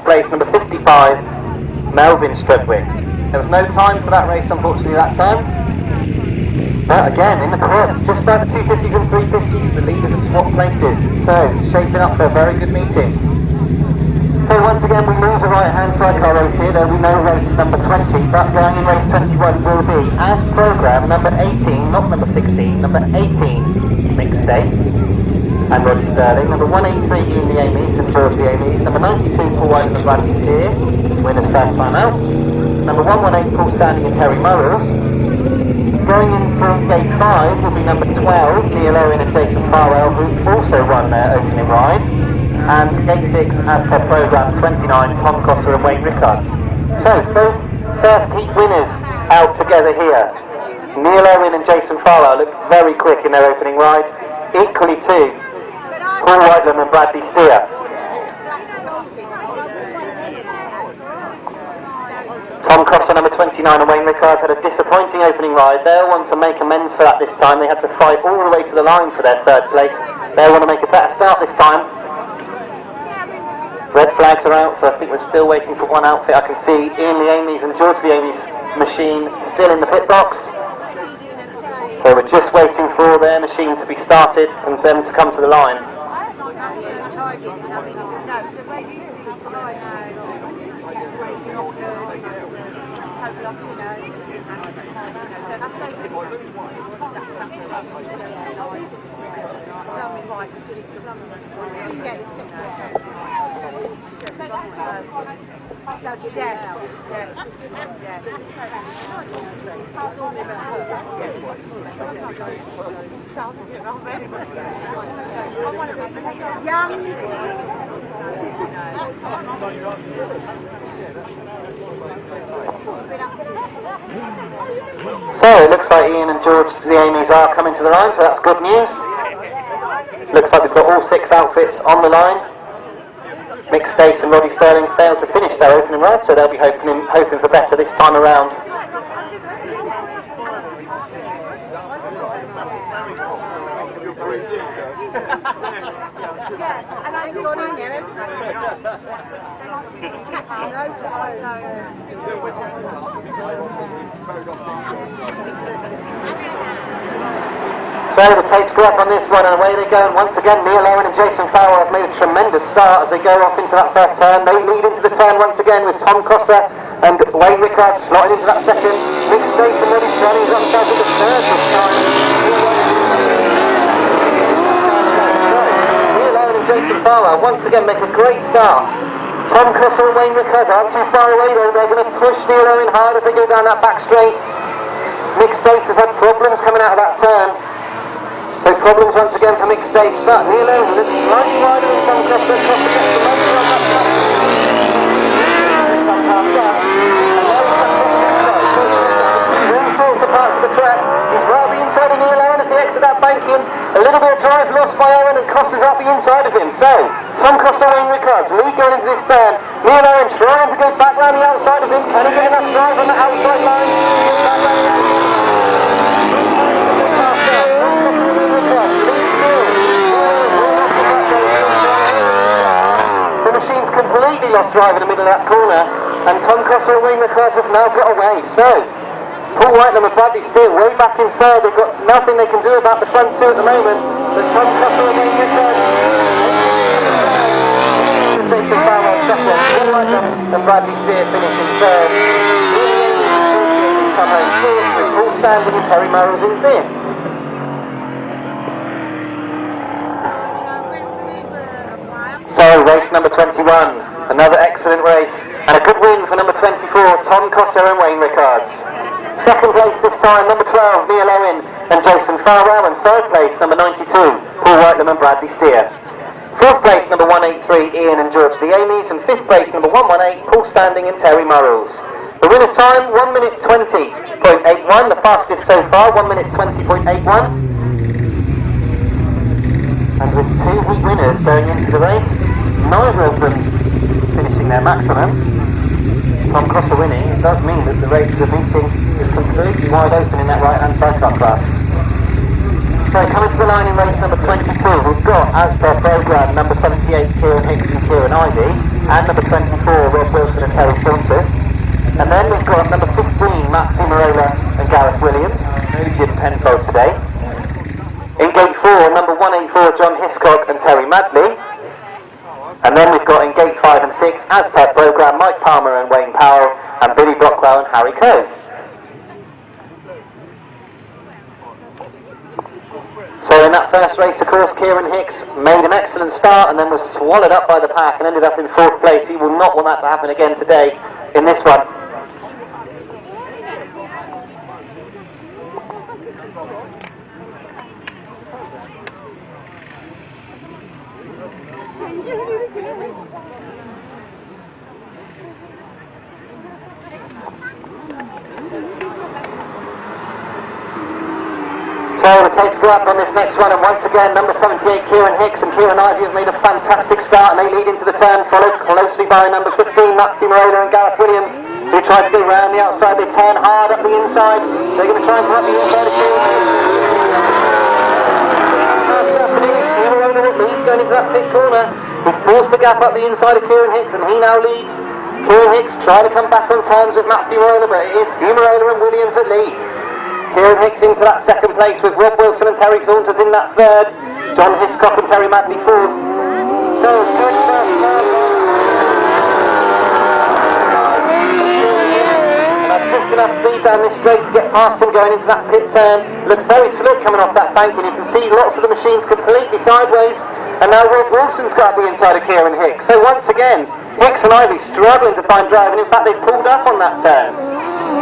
place, number 55, Melvin Strudwick. There was no time for that race, unfortunately, that time. But again, in the quads, just like the 250s and 350s, the leaders have swapped places. So, shaping up for a very good meeting. So once again, we lose a right-hand sidecar race here. There will be no race number 20, but going in race 21 will be, as programmed, number 18, not number 16, number 18, Mixed States, and Roddy Sterling. Number 183, Ian the Amies, St George the Amies. Number 92, Paul White and Bradley's here, winners first time out. Number 118, Paul Standing and Harry Murrells. Going into gate 5 will be number 12, Neil Owen and Jason Farwell, who also won their opening ride. And gate 6, as per programme, 29, Tom Crosser and Wayne Rickards. So, both first heat winners out together here. Neil Owen and Jason Farwell look very quick in their opening ride. Equally too, Paul Whitelam and Bradley Steer. Tom Crosser, number 29, and Wayne Rickards had a disappointing opening ride. They'll want to make amends for that this time. They had to fight all the way to the line for their third place. They'll want to make a better start this time. Red flags are out, so I think we're still waiting for one outfit. I can see Ian the Amies and George the Amies machine still in the pit box. So we're just waiting for their machine to be started and them to come to the line. So it looks like Ian and George the Amies are coming to the line, so that's good news. Looks like we've got all 6 outfits on the line. Mick Stace and Roddy Sterling failed to finish their opening ride, so they'll be hoping for better this time around. So the tapes go up on this one and away they go, and once again Neil Owen and Jason Farwell have made a tremendous start as they go off into that first turn. They lead into the turn once again with Tom Crosser and Wayne Rickards slotting into that second. Mick Stace and Roddy Sterling is on side with the third this time. Neil Owen and Jason Farwell once again make a great start. Tom Crosser and Wayne Rickards aren't too far away though. They're going to push Neil Owen hard as they go down that back straight. Mick Stace has had problems coming out of that turn. So problems once again for Mick Stace, but Neil Owen looks slightly wider than Tom Crosser. Crosser gets the motor on that track. All sorts of parts of the track. He's right at the inside of Neil Owen as they exit that banking. A little bit of drive lost by Owen and Crosser's up the inside of him. So, Tom Crosser, Wayne Rickards, lead going into this turn. Neil Owen trying to go back round the outside of him. Can he get enough drive on the outside line? The machine's completely lost drive in the middle of that corner, and Tom Crosser and Wayne Rickards have now got away. So, Paul Whitelam and Bradley Steer way back in third. They've got nothing they can do about the front two at the moment. But Tom Crosser and Wayne Rickards, Jason Farwell second, Paul Whitelam and Bradley Steer finishing third. Come home fourth, with Paul Standing and Terry Murrells in fifth. So, race number 21, another excellent race, and a good win for number 24, Tom Crosser and Wayne Rickards. Second place this time, number 12, Neil Owen and Jason Farwell, and third place, number 92, Paul Whitelam and Bradley Steer. Fourth place, number 183, Ian and George the Amies, and fifth place, number 118, Paul Standing and Terry Murrells. The winner's time, 1 minute 20.81, the fastest so far, 1 minute 20.81. And with 2 heat winners going into the race, neither of them finishing their maximum, Tom Crosser winning, it does mean that the meeting is completely wide open in that right-hand sidecar class. So coming to the line in race number 22, we've got, as per programme, number 78, Kieran Hicks and Kieran Ivey. and number 24, Rob Wilson and Terry Saunders. And then we've got number 15, Matt Fumarola and Gareth Williams. No Jim Penfold today. In gate 4, number 184, John Hiscock and Terry Madley. And then we've got in gate 5 and 6, as per programme, Mike Palmer and Wayne Powell, and Billy Brockwell and Harry Coe. So in that first race, of course, Kieran Hicks made an excellent start and then was swallowed up by the pack and ended up in 4th place. He will not want that to happen again today in this one. So the tapes go up on this next one, and once again number 78 Kieran Hicks and Kieran Ivey have made a fantastic start, and they lead into the turn, followed closely by number 15 Matt Fumarola and Gareth Williams, who tried to go round the outside. They turn hard up the inside. They're going to try and come up the inside of Kieran Hicks. Fumarola that leads going into that pit corner. He forced the gap up the inside of Kieran Hicks, and he now leads. Kieran Hicks trying to come back on terms with Matt Fumarola, but it is Fumarola and Williams that lead. Kieran Hicks into that 2nd place with Rob Wilson and Terry Saunders in that 3rd. John Hiscock and Terry Madley 4th. So good first start. And that's just enough speed down this straight to get past him going into that pit turn. Looks very slick coming off that bank, and you can see lots of the machines completely sideways. And now Rob Wilson's got up the inside of Kieran Hicks. So once again, Hicks and Ivey struggling to find drive, and in fact they've pulled up on that turn.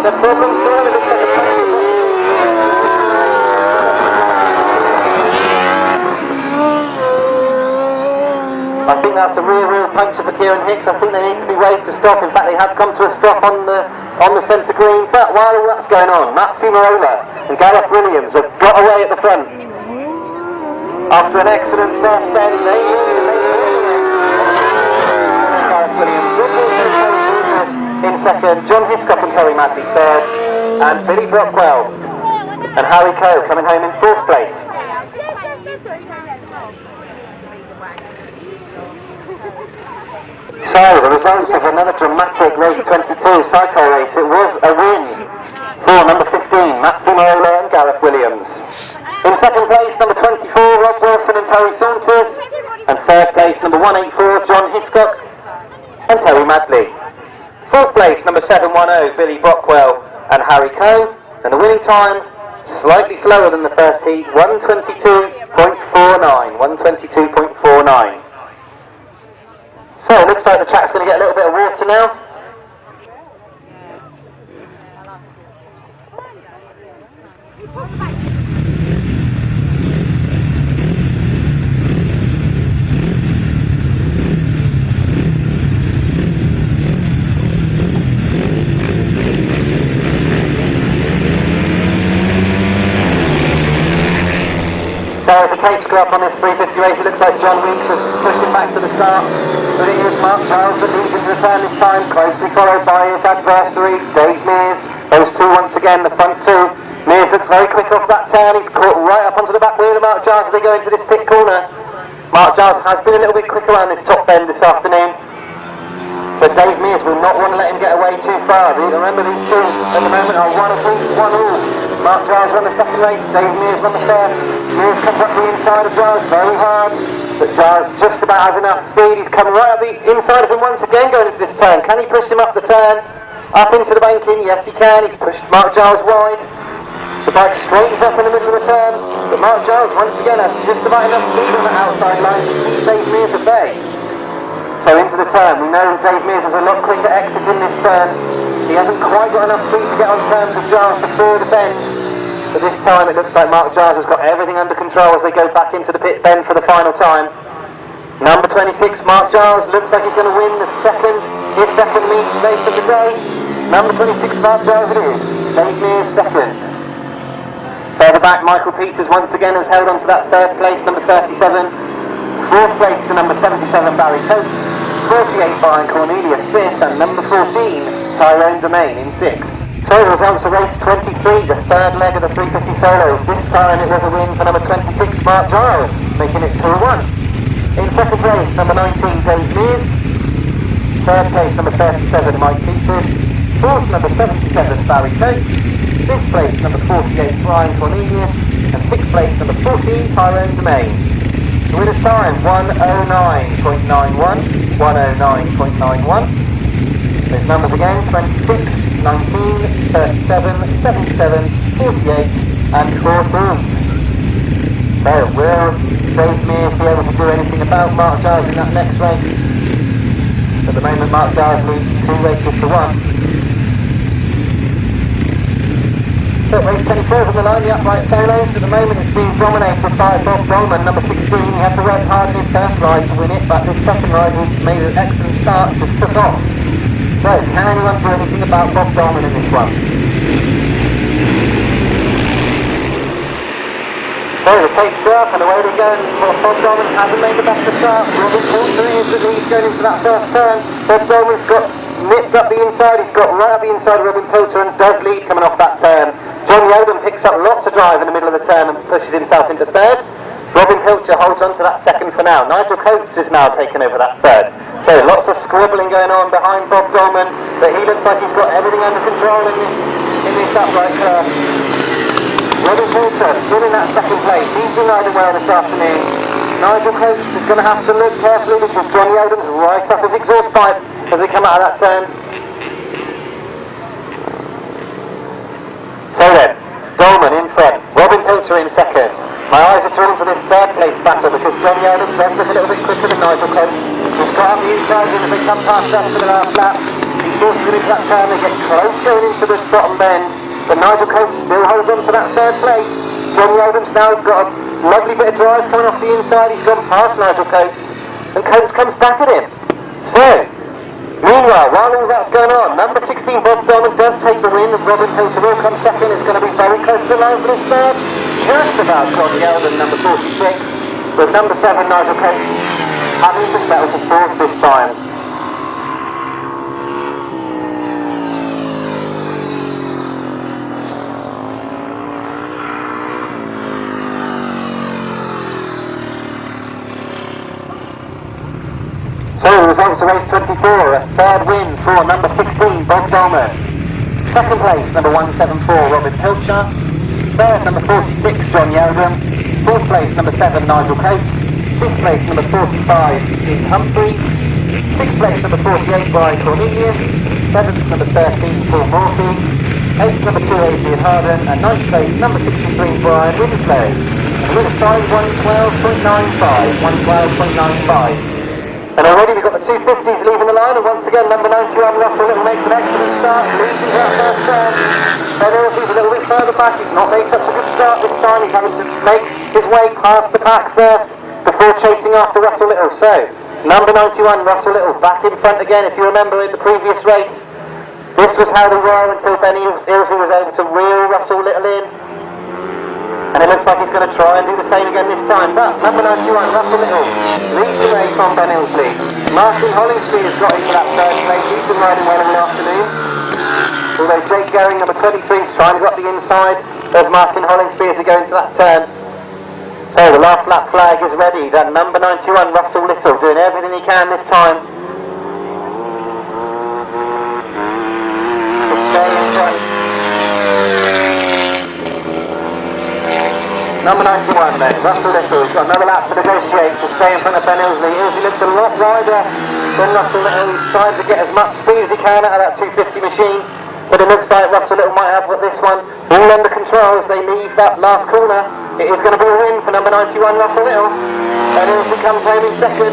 The problem's still in the second place. I think that's a real puncture for Kieran Hicks. I think they need to be waved to stop. In fact, they have come to a stop on the centre green. But while all that's going on, Matt Fumarola and Gareth Williams have got away at the front. After an excellent first bend, they Gareth Williams, in 2nd, John Hiscock and Terry Madley 3rd, and Billy Brockwell and Harry Coe coming home in 4th place. So, the results of another dramatic race 22 Sidecar race. It was a win for number 15, Matt Fumarola and Gareth Williams. In 2nd place, number 24, Rob Wilson and Terry Saunders. And 3rd place, number 184, John Hiscock and Terry Madley. 4th place, number 710, Billy Brockwell and Harry Coe. And the winning time, slightly slower than the first heat, 1:22.49. 1:22.49. So it looks like the track's going to get a little bit of water now. So as the tapes go up on this 350 race, it looks like John Weeks has pushed him back to the start. But it is Mark Giles that leads into the turn this time, closely followed by his adversary, Dave Mears. Those two once again, the front two. Mears looks very quick off that turn. He's caught right up onto the back wheel of Mark Giles as they go into this pit corner. Mark Giles has been a little bit quicker around this top bend this afternoon. But Dave Mears will not want to let him get away too far. Remember, these two at the moment are 1 apiece, 1 all. Mark Giles won the 2nd race, Dave Mears won the 1st. Mears comes up the inside of Giles very hard, but Giles just about has enough speed. He's come right up the inside of him once again going into this turn. Can he push him up the turn, up into the banking? Yes, he can. He's pushed Mark Giles wide. The bike straightens up in the middle of the turn, but Mark Giles once again has just about enough speed on the outside line to keep Dave Mears at bay. So into the turn, we know Dave Mears has a lot quicker exit in this turn. He hasn't quite got enough speed to get on terms with Giles before the bend. But this time it looks like Mark Giles has got everything under control as they go back into the pit bend for the final time. Number 26, Mark Giles, looks like he's going to win his second lead race of the day. Number 26, Mark Giles it is. Dave Mears 2nd. Further back, Michael Peters once again has held on to that 3rd place, number 37. 4th place to number 77, Barry Coates. 48, Brian Cornelius 5th, and number 14, Tyrone Domain in 6th. So the results of race 23, the 3rd leg of the 350 solos. This time it was a win for number 26, Mark Giles, making it 2-1. In 2nd place, number 19, Dave Mears. Third place, number 37, Mike Peters. Fourth, number 77, Barry Coates. Fifth place, number 48, Brian Cornelius. And sixth place, number 14, Tyrone Domain. The winner's time, 109.91. 109.91. Those numbers again, 26, 19, 37, 77, 48 and 14. So will Dave Mears be able to do anything about Mark Giles in that next race? At the moment Mark Giles leads 2 races to 1. So race 24 is on the line, the upright solos. At the moment it's being dominated by Bob Dolman, number 16. He had to work hard in his first ride to win it, but this second ride he made an excellent start, just took off. So, can anyone do anything about Bob Dolman in this one? So, the tape's up and away they go. Bob Dolman hasn't made the best of start. Robin Poulter is the lead going into that first turn. Bob Dolman's got nipped up the inside, he's got right up the inside of Robin Poulter and does lead coming off that turn. John Yeldham picks up lots of drive in the middle of the turn and pushes himself into third. Robin Pilcher holds on to that second for now. Nigel Coates is now taken over that third. So lots of scribbling going on behind Bob Dolman, but he looks like he's got everything under control in this upright curve. Robin Pilcher still in that second place. He's been riding well this afternoon. Nigel Coates is going to have to look carefully because John Yeldham's right up his exhaust pipe as he come out of that turn. So then, Dolman in front, Robin Pilcher in second. My eyes are drawn to this third place battle because John Yeldham does look a little bit quicker than Nigel Coates. He's got on the inside as they come past us for the last lap. He forces it into that turn, they get close going into this bottom bend. But Nigel Coates still holds on to that third place. John Yeldham's now got a lovely bit of drive coming off the inside. He's gone past Nigel Coates and Coates comes back at him. So, meanwhile, while all that's going on, number 16 Bob Dolman does take the win and Robin Pilcher will come second. It's going to be very close to the line for this third. Just about John Yeldham, number 46, with number 7 Nigel Coates having to settle for fourth this time. So the results of race 24, a third win for number 16 Bob Dolman. Second place, number 174 Robin Pilcher. Third, number 46, John Yeldham. Fourth place, number 7, Nigel Coates. Fifth place, number 45, Ian Humphreys. Sixth place, number 48, Brian Cornelius. Seventh, number 13, Paul Morphy. Eighth, number 2, Adrian Harden. And ninth place, number 63, Brian Winsley. And with a time, 112.95. 112.95. And already we've got the 250s leaving the line, and once again number 91 Russell Little makes an excellent start, leads into that first turn. He's a little bit further back, he's not made such a good start this time, he's having to make his way past the pack first before chasing after Russell Little. So, number 91 Russell Little back in front again. If you remember in the previous race, this was how they were until Benny Ilsley was able to reel Russell Little in. And it looks like he's going to try and do the same again this time. But number 91, Russell Little, leads the way from Ben Ilsley. Martyn Hollingsby has got into that third place. He's been riding well in the afternoon. Although Jake Goering, number 23, is trying to go up the inside of Martyn Hollingsby as they go into that turn. So the last lap flag is ready. That number 91, Russell Little, doing everything he can this time. To stay in front. Number 91 then, Russell Little, he's got another lap to negotiate to stay in front of Ben Ilsley. Ilsley looks a lot wider than Russell Little. He's trying to get as much speed as he can out of that 250 machine, but it looks like Russell Little might have got this one all under control as they leave that last corner. It is going to be a win for number 91 Russell Little. Ben Ilsley comes home in second.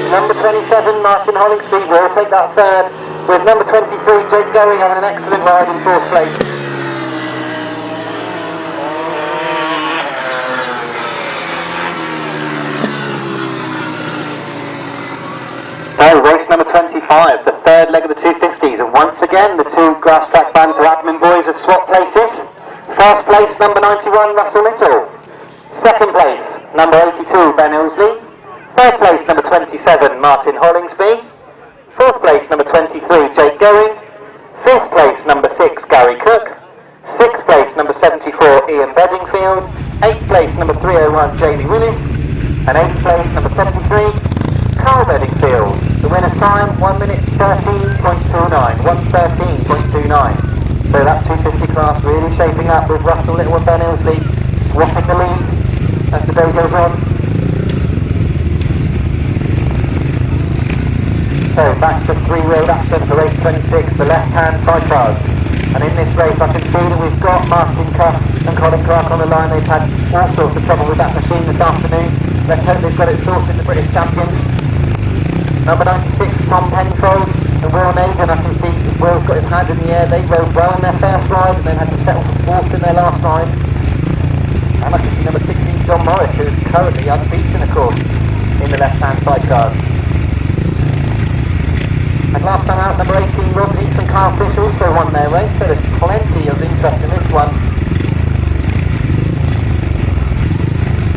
Number 27 Martyn Hollingsby will take that third, with number 23 Jake Goering having an excellent ride in fourth place. So race number 25, the third leg of the 250s, and once again the two Grasstrack banter admin boys have swapped places. First place, number 91, Russell Little. Second place, number 82, Ben Ilsley. Third place, number 27, Martyn Hollingsby. Fourth place, number 23, Jake Goering. Fifth place, number 6, Gary Cook. Sixth place, number 74, Ian Bedingfield. Eighth place, number 301, Jamie Willis. And eighth place, number 73, Carl Bedingfield. The winner's time, 1 minute 113.29, 113.29. So that 250 class really shaping up with Russell Little and Ben Ilsley swapping the lead as the day goes on. So back to three-wheeled action for race 26, the left-hand sidecars. And in this race I can see that we've got Martin Cuff and Colin Clark on the line. They've had all sorts of trouble with that machine this afternoon. Let's hope they've got it sorted, the British champions. Number 96, Tom Penfold and Will Naden. I can see Will's got his hand in the air. They rode well in their first ride and then had to settle for fourth in their last ride. And I can see number 16, John Morris, who is currently unbeaten, of course, in the left-hand sidecars. And last time out, number 18, Rob Heath and Carl Fish also won their race, so there's plenty of interest in this one.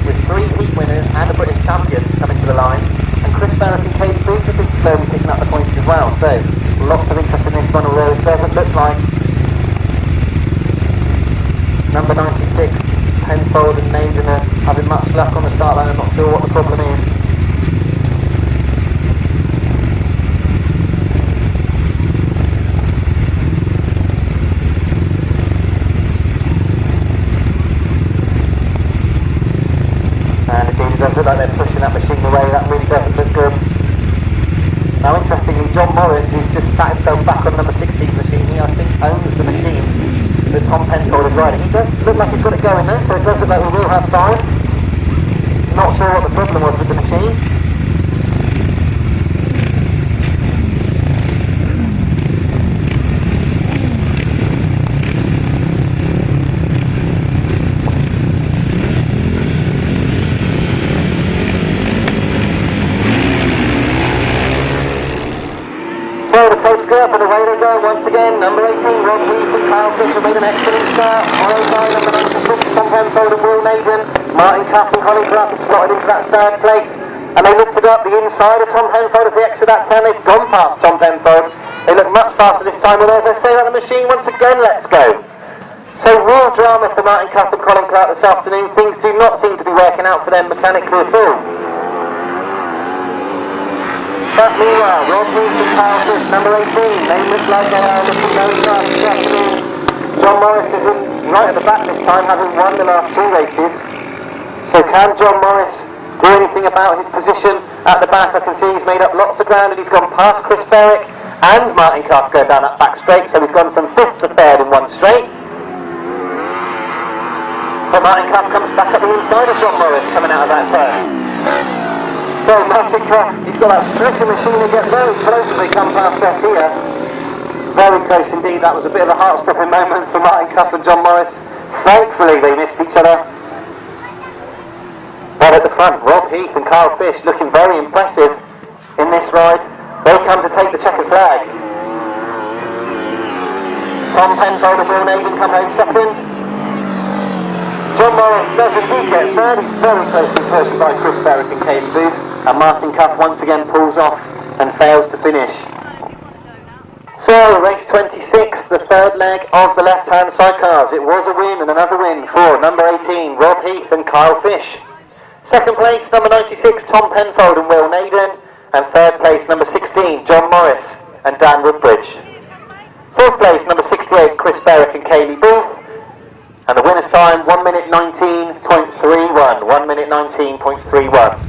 With 3 heat winners and a British champion coming to the line, and Chris Barrett and Katie Booth have been slowly picking up the points as well, so lots of interest in this one, although it doesn't look like number 96, Penfold and Naden are having much luck on the start line. I'm not sure what the problem is. And indeed it does look like they're pushing that machine away. That really doesn't look good. Now interestingly, John Morris, who's just sat himself back on number 16 machine, he I think owns the machine that Tom Penfold is riding. He does look like he's got it going though, so it does look like we will have time. Not sure what the problem was with the machine. So the tapes go up and away they go once again. Number 18, Rob Heath and Kyle Fisher made an excellent start. Followed by number 96, Tom Penfold and Will Naden. Martin Cuff and Colin Clark have slotted into that third place. And they look to go up the inside of Tom Penfold as they exit that turn. They've gone past Tom Penfold. They look much faster this time, although as I say about the machine, once again, let's go. So real drama for Martin Cuff and Colin Clark this afternoon. Things do not seem to be working out for them mechanically at all. But meanwhile, Rob Heath and Kyle Fish, number 18, they look like they are looking very fast this afternoon. John Morris is in right at the back this time, having won the last 2 races. So can John Morris do anything about his position at the back? I can see he's made up lots of ground and he's gone past Chris Berwick and Martin Cuff going down that back straight, so he's gone from 5th to 3rd in one straight. But Martin Cuff comes back up the inside of John Morris coming out of that turn. So Martin Cuff, he's got that stricken machine and get very close as they come past us here. Very close indeed. That was a bit of a heart-stopping moment for Martin Cuff and John Morris. Thankfully they missed each other. But at the front, Rob Heath and Kyle Fish looking very impressive in this ride. They come to take the checkered flag. Tom Penfold and Will Naden come home second. John Morris does indeed get third. He's very closely pursued by Chris Berwick and Katie Booth. And Martin Cuff once again pulls off and fails to finish. So, race 26, the third leg of the left-hand sidecars. It was a win and another win for number 18, Rob Heath and Kyle Fish. Second place, number 96, Tom Penfold and Will Naden. And third place, number 16, John Morris and Dan Woodbridge. Fourth place, number 68, Chris Berwick and Kaylee Booth. And the winner's time, 1 minute 19.31. 1 minute 19.31.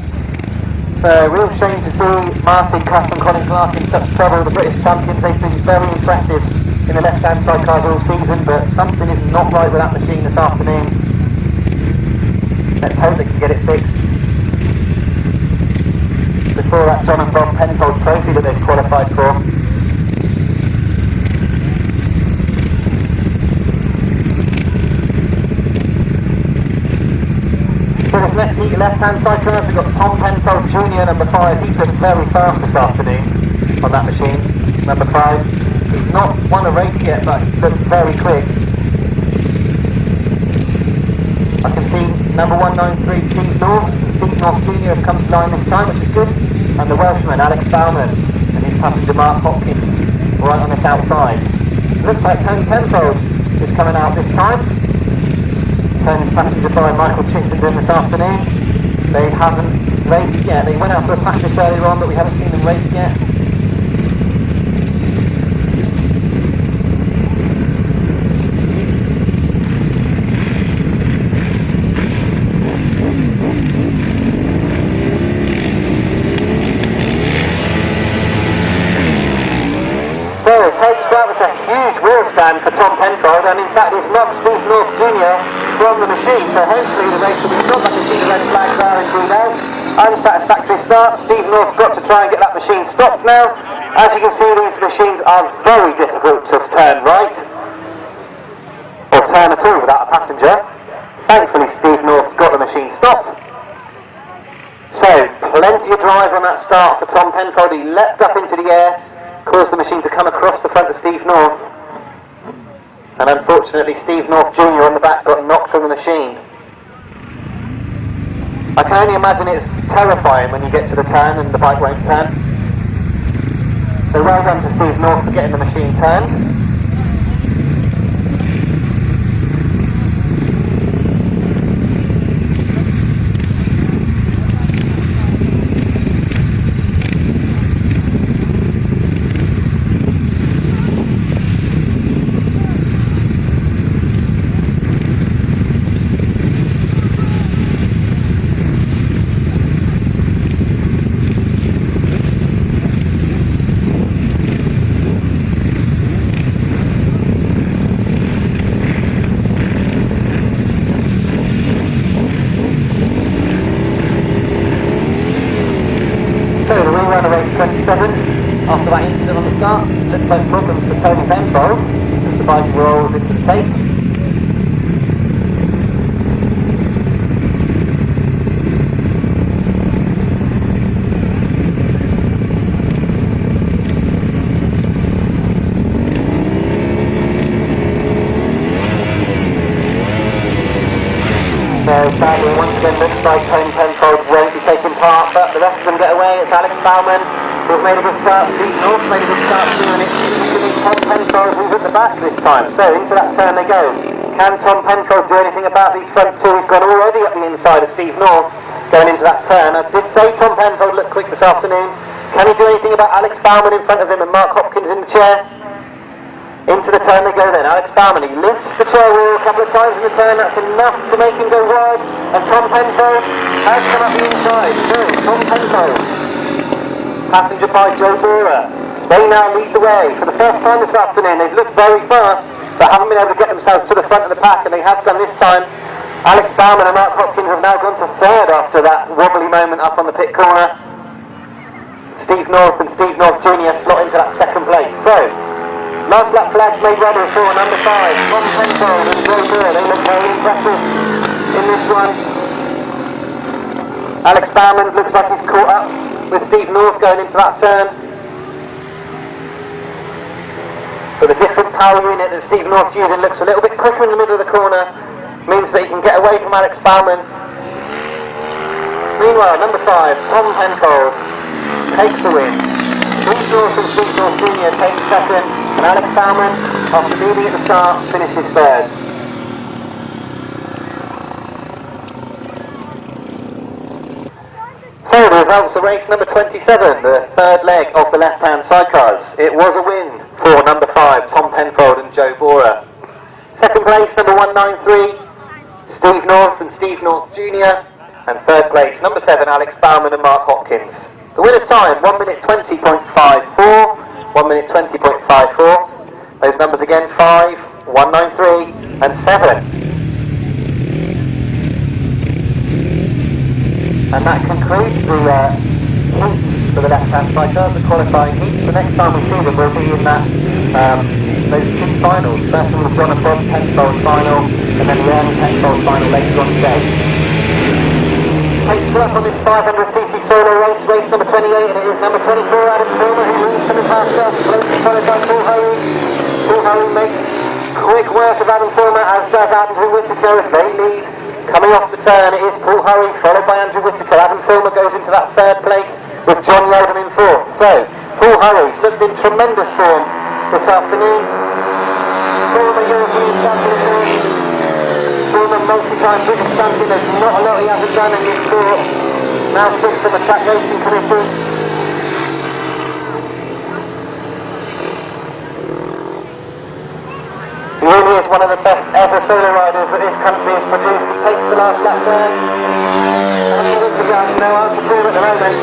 So, real shame to see Martin Cuff and Colin Clark in such trouble. The British champions, they've been very impressive in the left-hand sidecars all season, but something is not right with that machine this afternoon. Let's hope they can get it fixed before that John Bob Penfold Trophy that they've qualified for. For this next heat, left-hand sidecars, we've got Tom Penfold Jr., number 5. He's looked very fast this afternoon on that machine. Number 5. He's not won a race yet, but he's looked very quick. I can see number 193, Steve North Jr. have come to line this time, which is good. And the Welshman, Alex Bauman, and his passenger Mark Hopkins, right on this outside. Looks like Tony Penfold is coming out this time. Tony's passenger by Michael Chittenden this afternoon. They haven't raced yet. They went out for a practice earlier on, but we haven't seen them race yet. stand for Tom Penfold, and in fact it's knocked Steve North Jr. from the machine, so hopefully the race will be stopped. I can see the red flags are indeed out. Unsatisfactory start. Steve North's got to try and get that machine stopped now. As you can see, these machines are very difficult to turn right, or turn at all without a passenger. Thankfully Steve North's got the machine stopped. So, plenty of drive on that start for Tom Penfold. He leapt up into the air, caused the machine to come across the front of Steve North, and unfortunately Steve North Jr. on the back got knocked from the machine. I can only imagine it's terrifying when you get to the turn and the bike won't turn. So well done to Steve North for getting the machine turned. After that incident on the start, looks like problems for Tony Penfold as the bike rolls into the tapes. So sadly, once again looks like Tony Penfold won't be taking part, but the rest of them get away. It's Alex Bauman who's made a good start, Steve North made a good start too, and it seems to be Tom Penfold who's at the back this time. So into that turn they go. Can Tom Penfold do anything about these front two? He's gone already up the inside of Steve North going into that turn. I did say Tom Penfold looked quick this afternoon. Can he do anything about Alex Bauman in front of him and Mark Hopkins in the chair? Into the turn they go then. Alex Bauman, he lifts the chair wheel a couple of times in the turn. That's enough to make him go wide. And Tom Penfold has come up the inside. So Tom Penfold, passenger by Joe Bora. They now lead the way for the first time this afternoon. They've looked very fast, but haven't been able to get themselves to the front of the pack, and they have done this time. Alex Bauman and Mark Hopkins have now gone to third after that wobbly moment up on the pit corner. Steve North and Steve North Jr. slot into that second place. So, last lap flags made ready for number 5, Tom Penfold and Joe Bora. They look very impressive in this one. Alex Bauman looks like he's caught up with Steve North going into that turn. But the different power unit that Steve North's using looks a little bit quicker in the middle of the corner, means that he can get away from Alex Bauman. Meanwhile, number 5, Tom Penfold takes the win. Steve North and Steve North Jr. take second, and Alex Bauman, after leading at the start, finishes third. So the results of race number 27, the third leg of the left-hand sidecars. It was a win for number 5, Tom Penfold and Joe Bora. Second place, number 193, Steve North and Steve North Jr. And third place, number 7, Alex Bauman and Mark Hopkins. The winner's time, 1 minute 20.54, 1 minute 20.54. Those numbers again, 5, 193 and 7. And that concludes the heats for the left-hand side cars, the qualifying heats. The next time we see them will be in that those two finals. First of all, the John Bob Penfold final, and then the Ernie Penfold final later on today. Takes up on this 500cc solo race, race number 28, and it is number 24, Adam Filmer, who is coming past us, closely followed by Paul Hurry. Paul Hurry makes quick work of Adam Filmer, as does Andrew Whittaker as they lead. Coming off the turn, it is Paul Hurry, followed by Andrew Whittaker. Adam Filmer goes into that third place with John Yeldham in fourth. So, Paul Hurry's looked in tremendous form this afternoon. Former European champion, former multi-time British champion. There's not a lot he hasn't done in this sport. Now sits on the track racing committee. He really is one of the best ever solo riders that this country has produced. He takes the last lap there. And he looks around, no answer to him at the moment.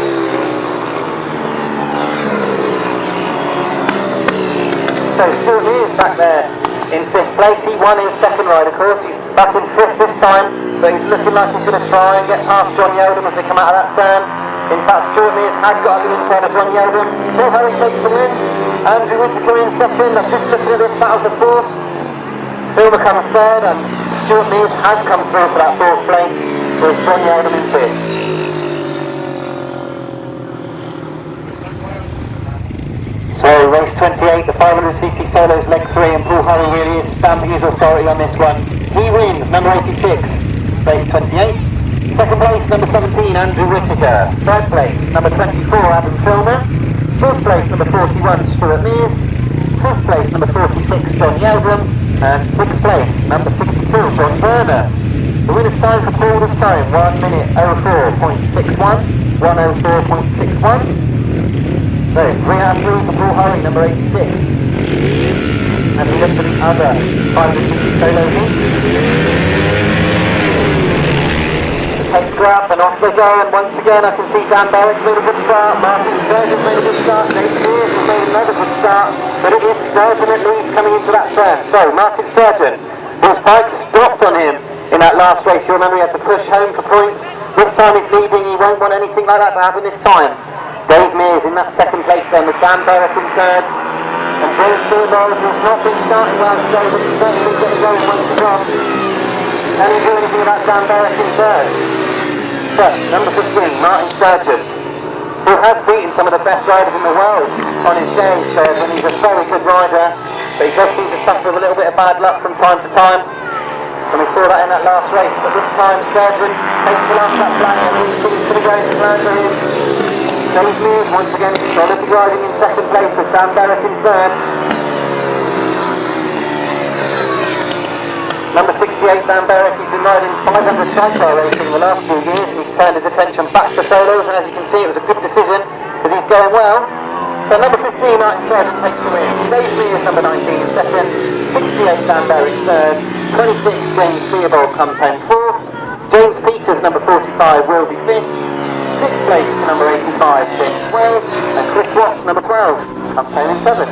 So Stuart Mears back there in 5th place. He won his second ride, of course. He's back in 5th this time, but he's looking like he's going to try and get past John Yeldham as they come out of that turn. In fact, Stuart Mears has got up the inside of John Yeldham. Paul Hurry takes the win. Andrew Whittaker in second. I'm just looking at this battle for 4th. Filmer comes 3rd, and Stuart Mears has come through for that 4th place, with John Yeldham in 5th. So, race 28, the 500cc solos, leg 3, and Paul Hurry really is stamping his authority on this one. He wins, number 86, race 28. Second place, number 17, Andrew Whittaker. Third place, number 24, Adam Filmer. Fourth place, number 41, Stuart Mears. Fifth place, number 46, John Yeldham. And sixth place, number 62, John Werner. The winner's time for Paul this time, 1 minute 04.61. 104.61. So, 3 out of 3 for Paul Hurry, number 86. And we look for the other 560 solo heat. The takes go up and off they go, and once again I can see Dan Barrett's made a good start, Martyn Sturgeon made a good start, Dave Mears has made another good start, but it is Sturgeon at least coming into that turn. So, Martyn Sturgeon, his bike stopped on him in that last race. You remember he had to push home for points. This time he's leading, he won't want anything like that to happen this time. Dave Mears in that second place then with Dan Barrett in 3rd. And James Theobald has not been starting well today, but he's certainly getting going once again. Can he do anything about Dan Barrett in 3rd? So, number 15, Martyn Sturgeon, who has beaten some of the best riders in the world on his day, Sturgeon. He's a very good rider, but he does seem to suffer with a little bit of bad luck from time to time. And we saw that in that last race, but this time Sturgeon takes the last lap flag and he seems to be going to land for him. Dave Mears once again solidly riding in second place with Dan Barrett in 3rd. Number 68, Dan Barrett, he's been riding 500 sidecar racing the last few years, and he's turned his attention back to solos, and as you can see it was a good decision because he's going well. So number 15, Martyn Sturgeon takes the win. Dave Mears, number 19 in 2nd. 68, Dan Barrett 3rd. 26, James Theobald comes home 4th. James Peters, number 45, will be 5th. 6th place to number 85, James Wells, and Chris Watts, number 12, comes home in 7th.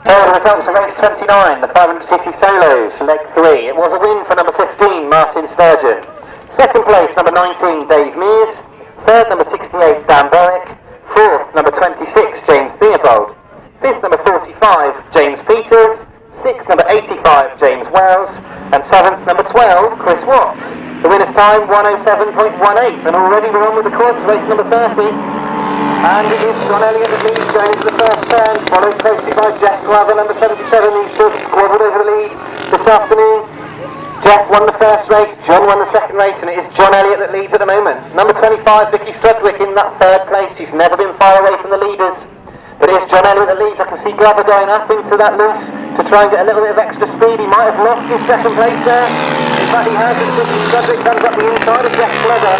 So the results of race 29, the 500cc solos, leg 3. It was a win for number 15, Martyn Sturgeon. Second place, number 19, Dave Mears. Third, number 68, Dan Barrett. Fourth, number 26, James Theobald. Fifth, number 45, James Peters. Sixth, number 85, James Wells. And seventh, number 12, Chris Watts. The winner's time, 107.18. And already we're on with the quads, race number 30. And it is John Elliott that leads going into the first turn, followed closely by Jeff Glover, number 77, who's just squabbled over the lead this afternoon. Jeff won the first race, John won the second race, and it is John Elliott that leads at the moment. Number 25, Vicky Strudwick in that 3rd place. She's never been far away from the leaders. But it is John Elliott that leads. I can see Glover going up into that loose to try and get a little bit of extra speed. He might have lost his second place there. In fact, he has, as Vicky Strudwick comes up the inside of Jeff Glover.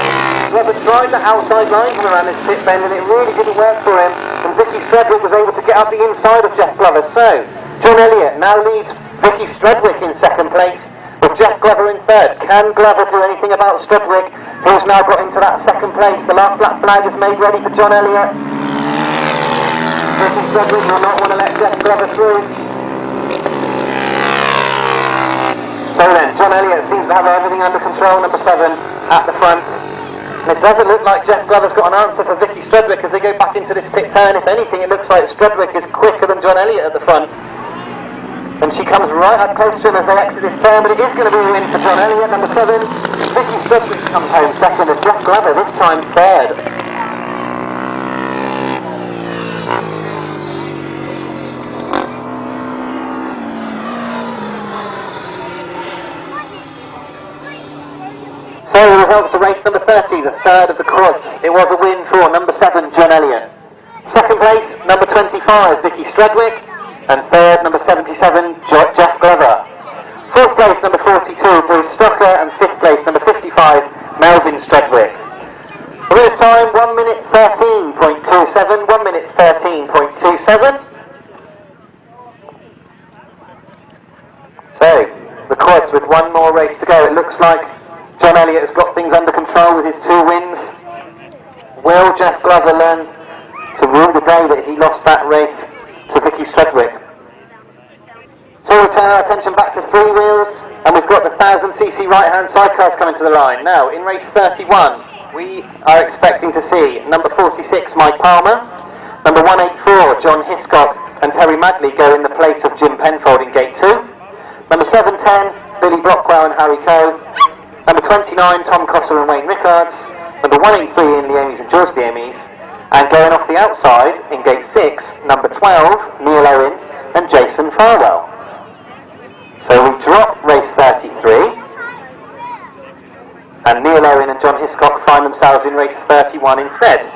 Glover tried the outside line from around this pit bend, and it really didn't work for him. And Vicky Strudwick was able to get up the inside of Jeff Glover. So, John Elliott now leads Vicky Strudwick in second place, with Jeff Glover in 3rd. Can Glover do anything about Strudwick, who's now got into that second place? The last lap flag is made ready for John Elliott. Vicky Strudwick will not want to let Jeff Glover through. So then, John Elliott seems to have everything under control, number 7 at the front. And it doesn't look like Jeff Glover's got an answer for Vicky Strudwick as they go back into this pit turn. If anything, it looks like Strudwick is quicker than John Elliott at the front. And she comes right up close to him as they exit this turn, but it is going to be a win for John Elliott, number 7. Vicky Strudwick comes home 2nd, and Jeff Glover this time 3rd. So the results of race number 30, the 3rd of the quads. It was a win for number 7, John Elliott. Second place, number 25, Vicky Strudwick. And 3rd, number 77, Jeff Glover. 4th place, number 42, Bruce Stocker. And 5th place, number 55, Melvin Strudwick. The winner's time, 1 minute 13.27. 1 minute 13.27. So, the quads with one more race to go. It looks like John Elliott has got things under control with his 2 wins. Will Jeff Glover learn to rule the day? day that he lost that race to Vicky Stredwick. So we'll turn our attention back to three wheels, and we've got the 1000cc right-hand sidecars coming to the line. Now, in race 31, we are expecting to see number 46, Mike Palmer, number 184, John Hiscock and Terry Madley go in the place of Jim Penfold in gate 2, number 710, Billy Brockwell and Harry Coe, number 29, Tom Cosser and Wayne Rickards, number 183, Ian Leamies and George Leamies, and going off the outside in gate 6, number 12, Neil Owen and Jason Farwell. So we drop race 33, and Neil Owen and John Hiscock find themselves in race 31 instead.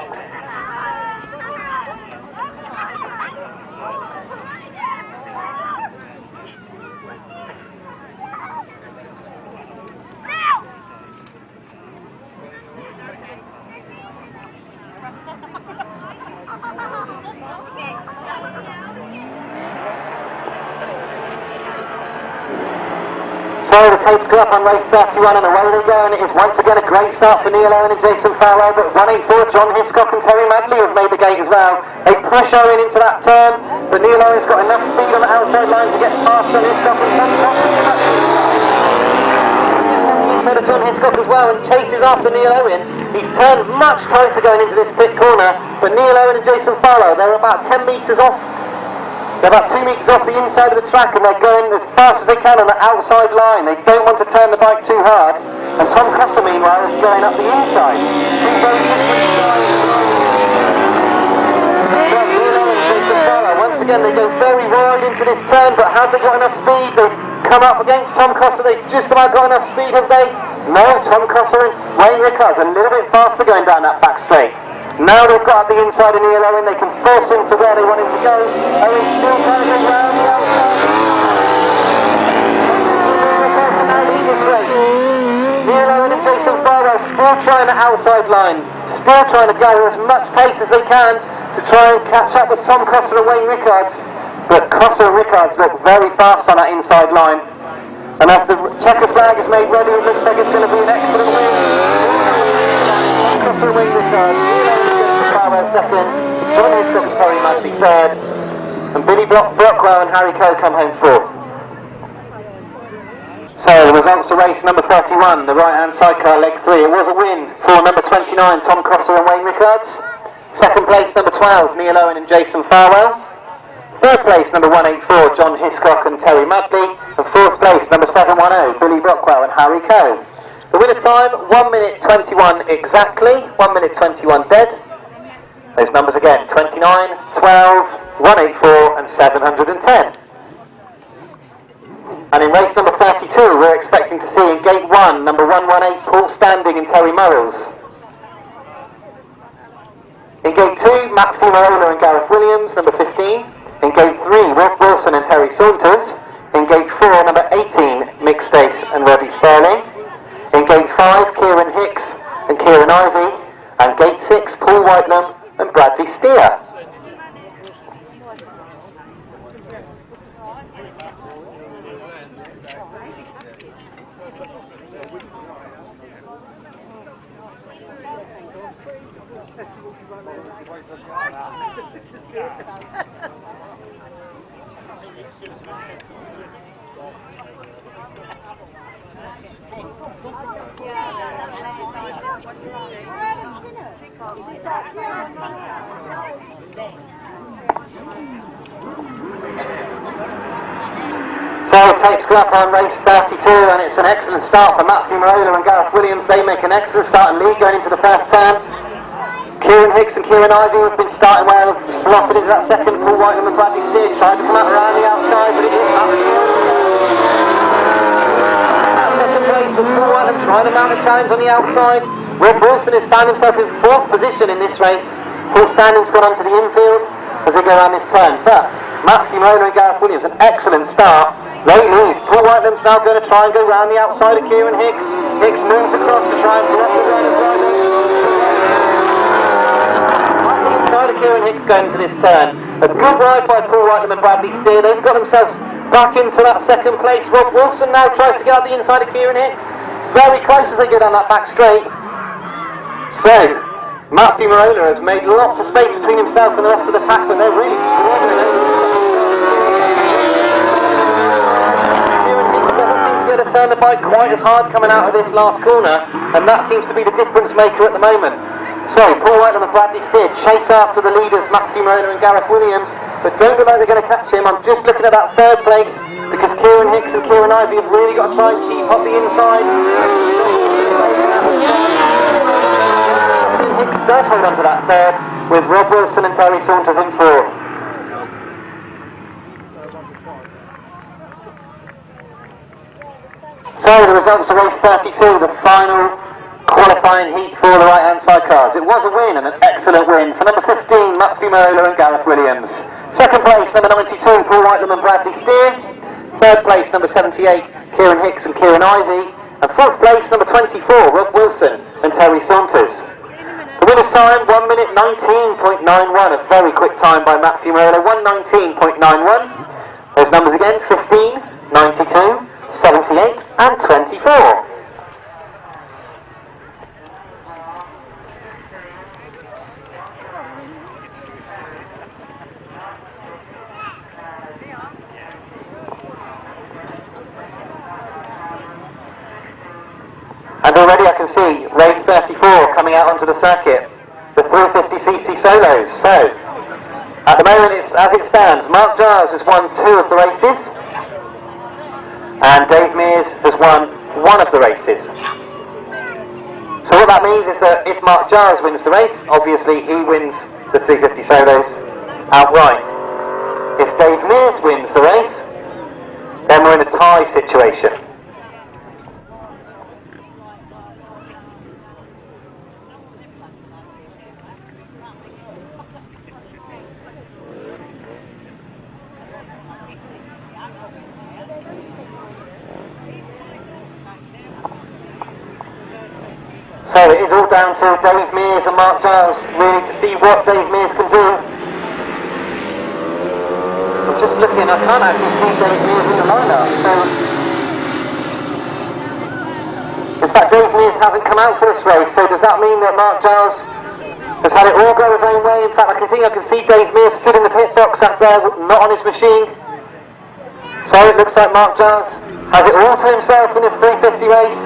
So the tapes go up on race 31 and away they go, and it is once again a great start for Neil Owen and Jason Farwell, but 184 John Hiscock and Terry Madley have made the gate as well. They push Owen into that turn, but Neil Owen's got enough speed on the outside line to get past John Hiscock and instead of John Hiscock as well, and chases after Neil Owen. He's turned much tighter going into this pit corner, but Neil Owen and Jason Farwell, they're about 10 metres off. They're about 2 metres off the inside of the track, and they're going as fast as they can on the outside line. They don't want to turn the bike too hard. And Tom Cosser, meanwhile, is going up the inside. Once again, they go very wide into this turn, but have they got enough speed? They've come up against Tom Cosser. They've just about got enough speed, have they? No, Tom Cosser and Wayne Rickards a little bit faster going down that back straight. Now they've got up the inside of Neil Owen, they can force him to where they want him to go. Owen's still trying to go round the outside. Neil Owen and Jason Farwell still trying the outside line, still trying to gather as much pace as they can to try and catch up with Tom Cosser and Wayne Rickards. But Cosser and Rickards look very fast on that inside line. And as the checker flag is made ready, it looks like it's going to be an excellent win. Cosser and Wayne Rickards, second, John Hiscock and Terry Madley third, and Billy Brockwell and Harry Coe come home fourth. So the results of race number 31, the right-hand sidecar leg 3. It was a win for number 29, Tom Cosser and Wayne Rickards. Second place, number 12, Neil Owen and Jason Farwell. Third place, number 184, John Hiscock and Terry Madley. And fourth place, number 710, Billy Brockwell and Harry Coe. The winner's time, 1 minute 21 exactly, 1 minute 21 dead. Those numbers again, 29, 12, 184 and 710. And in race number 32, we're expecting to see in gate 1, number 118, Paul Standing and Terry Murrells. In gate 2, Matt Fumarola and Gareth Williams, number 15. In gate 3, Rob Wilson and Terry Saunders. In gate 4, number 18, Mick Stace and Roddy Sterling. In gate 5, Kieran Hicks and Kieran Ivey. And gate 6, Paul Whitelam and Bradley Steer. So tapes go up on race 32, and it's an excellent start for Matt Fumarola and Gareth Williams. They make an excellent start and lead going into the first turn. Kieran Hicks and Kieran Ivey have been starting well, slotted into that second. Paul Whitelam and Bradley Steer trying to come out around the outside, but it is up. Second place with Paul Whitelam trying to mount a challenge on the outside. Rob Wilson has found himself in 4th position in this race. Paul Standing's gone onto the infield as they go around this turn, but Matt Fumarola and Gareth Williams, an excellent start. They lead. Paul Whitelam's now going to try and go round the outside of Kieran Hicks. Hicks moves across to try and block the line of driving. On the inside of Kieran Hicks going into this turn. A good ride by Paul Whitelam and Bradley Steer. They've got themselves back into that second place. Rob Wilson now tries to get up the inside of Kieran Hicks. Very close as they go down that back straight. So, Matthew Marola has made lots of space between himself and the rest of the pack, but they're really struggling over to turn the bike quite as hard coming out of this last corner, and that seems to be the difference maker at the moment. So Paul Whittaker and Bradley Steer chase after the leaders Matthew Marola and Gareth Williams, but don't look like they're going to catch him. I'm just looking at that third place because Kieran Hicks and Kieran Ivey have really got to try and keep up the inside. Hicks does hold on to that third, with Rob Wilson and Terry Saunders in fourth. So the results of race 32, the final qualifying heat for the right-hand side cars. It was a win, and an excellent win for number 15, Matthew Marola and Gareth Williams. Second place, number 92, Paul Whittaker and Bradley Steer. Third place, number 78, Kieran Hicks and Kieran Ivey. And fourth place, number 24, Rob Wilson and Terry Saunders. The winner's time, 1 minute 19.91, a very quick time by Matthew Marola, 1:19.91. Those numbers again, 15, 92, 78 and 24. And already I can see race 34 coming out onto the circuit, the 350cc solos. So, at the moment, as it stands, Mark Giles has won 2 of the races, and Dave Mears has won 1 of the races. So what that means is that if Mark Giles wins the race, obviously he wins the 350 solos outright. If Dave Mears wins the race, then we're in a tie situation. So it is all down to Dave Mears and Mark Giles, really, to see what Dave Mears can do. I'm just looking, I can't actually see Dave Mears in the lineup. So, in fact, Dave Mears hasn't come out for this race, so does that mean that Mark Giles has had it all go his own way? In fact, I can see Dave Mears stood in the pit box up there, not on his machine. So it looks like Mark Giles has it all to himself in this 350 race.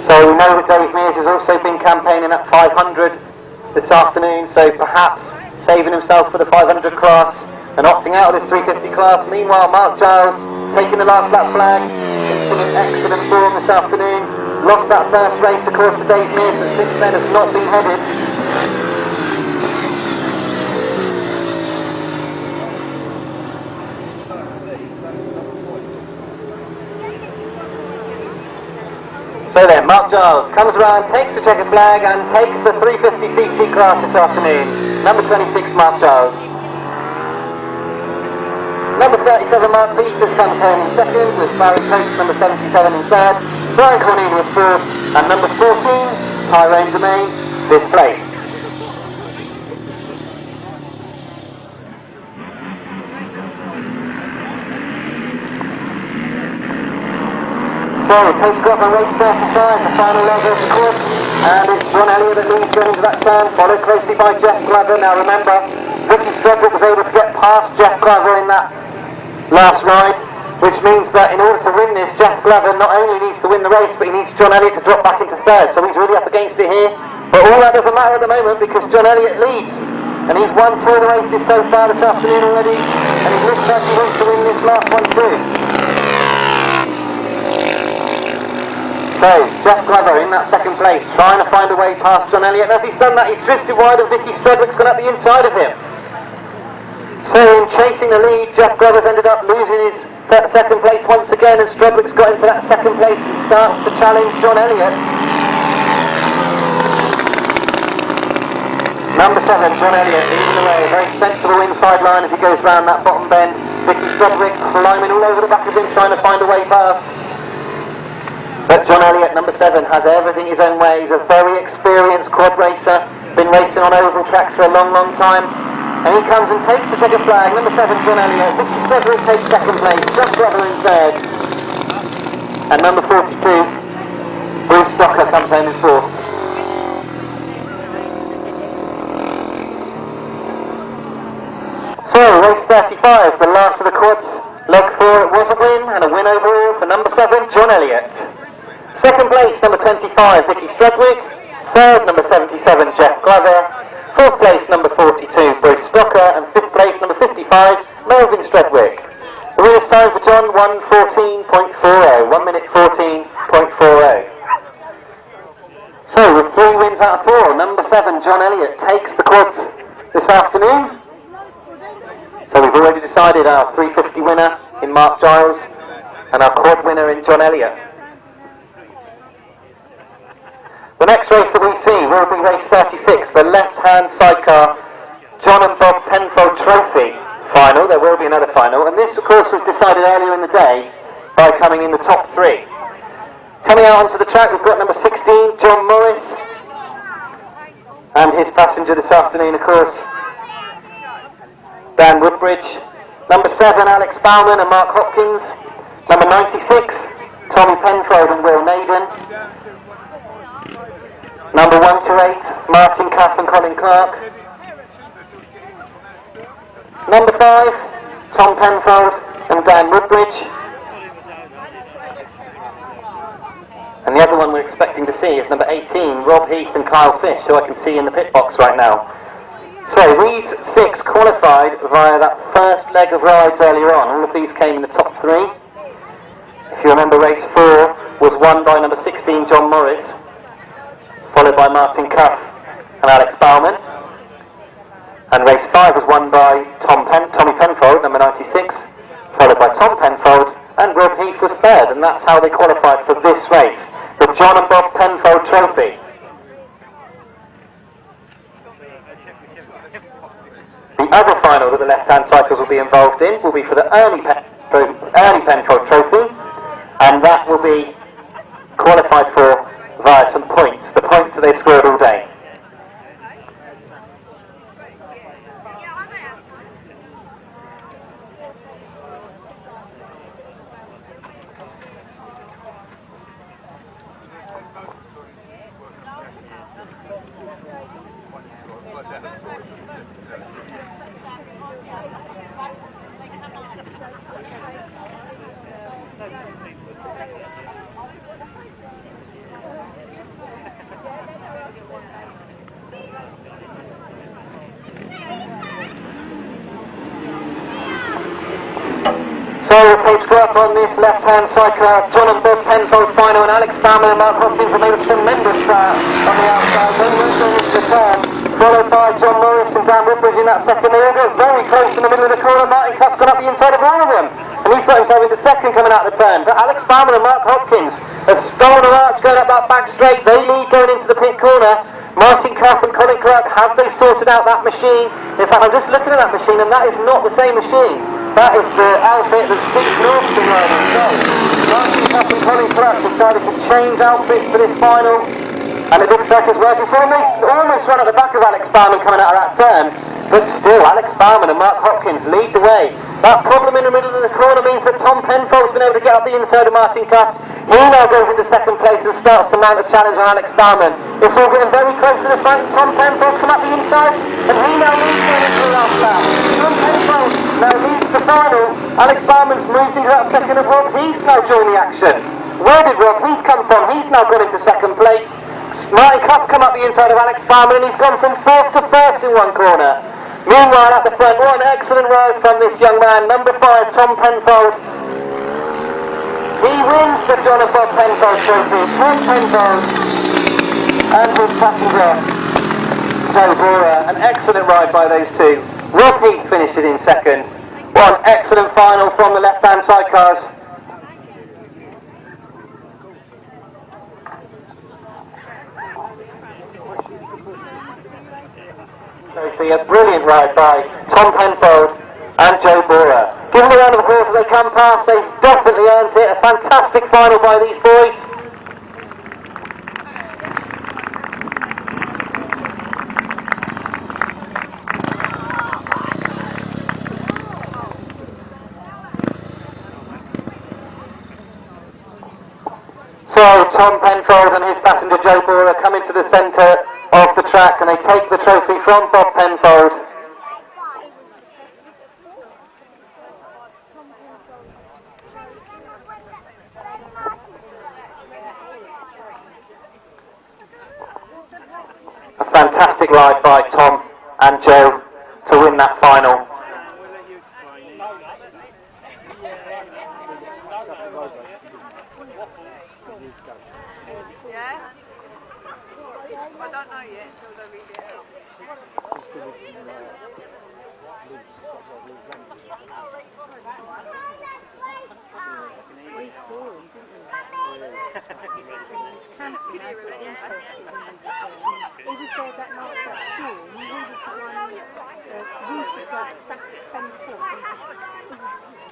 So we know that Dave Mears has also been campaigning at 500 this afternoon, so perhaps saving himself for the 500 class and opting out of this 350 class. Meanwhile, Mark Giles taking the last lap flag, in excellent form this afternoon. Lost that first race, of course, to Dave Mears, but since then has not been headed. So then, Mark Giles comes around, takes the checkered flag and takes the 350cc class this afternoon. Number 26, Mark Giles. Number 37, Mark Peters comes home in second, with Barry Coates, number 77 in third, Brian Cornelius fourth, and number 14, Tyrone Domain, fifth place. So, tape's got my race 35, the final leg of the course, and it's John Elliott that leads going into that turn, followed closely by Jeff Glover. Now remember, Ricky Strudwick was able to get past Jeff Glover in that last ride, which means that in order to win this, Jeff Glover not only needs to win the race, but he needs John Elliott to drop back into third, so he's really up against it here. But all that doesn't matter at the moment because John Elliott leads, and he's won 2 of the races so far this afternoon already, and it looks like he wants to win this last one too. So, Jeff Glover in that second place, trying to find a way past John Elliott. As he's done that, he's drifted wide and Vicky Strudwick's gone up the inside of him. So, in chasing the lead, Jeff Glover's ended up losing his second place once again, and Strudwick's got into that second place and starts to challenge John Elliott. Number 7, John Elliott, leading the way, a very sensible inside line as he goes round that bottom bend. Vicky Strudwick climbing all over the back of him, trying to find a way past. But John Elliott, number 7, has everything his own way. He's a very experienced quad racer, been racing on oval tracks for a long, long time. And he comes and takes the checkered flag. Number 7, John Elliott. Vicky Stredwick takes second place. Just Brother in third. And number 42, Bruce Stocker, comes home in fourth. So, race 35, the last of the quads. Leg 4, it was a win, and a win overall for number 7, John Elliott. Second place, number 25, Vicky Stredwick. Third, number 77, Jeff Glover. Fourth place, number 42, Bruce Stocker. And fifth place, number 55, Melvin Stredwick. The winner's time for John, 1:14.40, 1 minute 14.40. So, with 3 wins out of 4, number 7, John Elliott, takes the quad this afternoon. So we've already decided our 350 winner in Mark Giles and our quad winner in John Elliott. The next race that we see will be race 36, the left-hand sidecar John and Bob Penfold Trophy final. There will be another final, and this of course was decided earlier in the day by coming in the top 3. Coming out onto the track, we've got number 16, John Morris, and his passenger this afternoon, of course, Dan Woodbridge. Number 7, Alex Bauman and Mark Hopkins. Number 96, Tommy Penfold and Will Naden. Number 1 to 8, Martin Caff and Colin Clark. Number 5, Tom Penfold and Dan Woodbridge. And the other one we're expecting to see is number 18, Rob Heath and Kyle Fish, who I can see in the pit box right now. So these 6 qualified via that first leg of rides earlier on. All of these came in the top 3. If you remember, race 4 was won by number 16, John Morris, followed by Martin Cuff and Alex Bauman. And race 5 was won by Tommy Penfold, number 96, followed by Tom Penfold, and Rob Heath was third. And that's how they qualified for this race, the John and Bob Penfold Trophy. The other final that the left-hand cycles will be involved in will be for the Ernie Penfold Trophy, and that will be qualified for via some points, the points that they've scored all day. So the tapes go up on this left-hand sidecar, John and Bob Penfold final, and Alex Bauman and Mark Hopkins have made a tremendous start on the outside. Then went into the turn, followed by John Morris and Dan Woodbridge in that second. They all got very close in the middle of the corner. Martin Cuff's gone up the inside of all of them, and he's got himself into second coming out of the turn. But Alex Bauman and Mark Hopkins have stolen an arch going up that back straight. They lead going into the pit corner. Martin Cuff and Colin Clark, have they sorted out that machine? In fact, I'm just looking at that machine, and that is not the same machine. That is the outfit that Steve North's been riding. So, Martin Cuff and Colin Clark decided to change outfits for this final, and it looks like it's working for them. They almost run at the back of Alex Bauman coming out of that turn, but still, Alex Bauman and Mark Hopkins lead the way. That problem in the middle of the corner means that Tom Penfold's been able to get up the inside of Martin Cuff. He now goes into second place and starts to mount a challenge on Alex Bauman. It's all getting very close to the front. Tom Penfold's come up the inside, and he now leads going into the last lap. Tom Penfold now leads the final. Alex Bauman's moved into that second, and Rob Heath now joined the action. Where did Rob Heath come from? He's now gone into second place. Martin Cuff's come up the inside of Alex Bauman, and he's gone from fourth to first in one corner. Meanwhile, at the front, what an excellent ride from this young man, number 5, Tom Penfold. He wins the John and Bob Penfold Trophy. Tom Penfold and his passenger, Joe Bora. An excellent ride by those two. Rob Heath finished it in second. What an excellent final from the left-hand sidecars. A brilliant ride by Tom Penfold and Joe Bora. Give them a round of applause as they come past. They've definitely earned it. A fantastic final by these boys. So Tom Penfold and his passenger Joe Borer come into the centre of the track and they take the trophy from Bob Penfold. A fantastic ride by Tom and Joe to win that final. Yeah? I don't know yet until they read it out. We saw him, didn't we? Camping over at he was there that night at that storm. He was the one Whittaker static Penfold.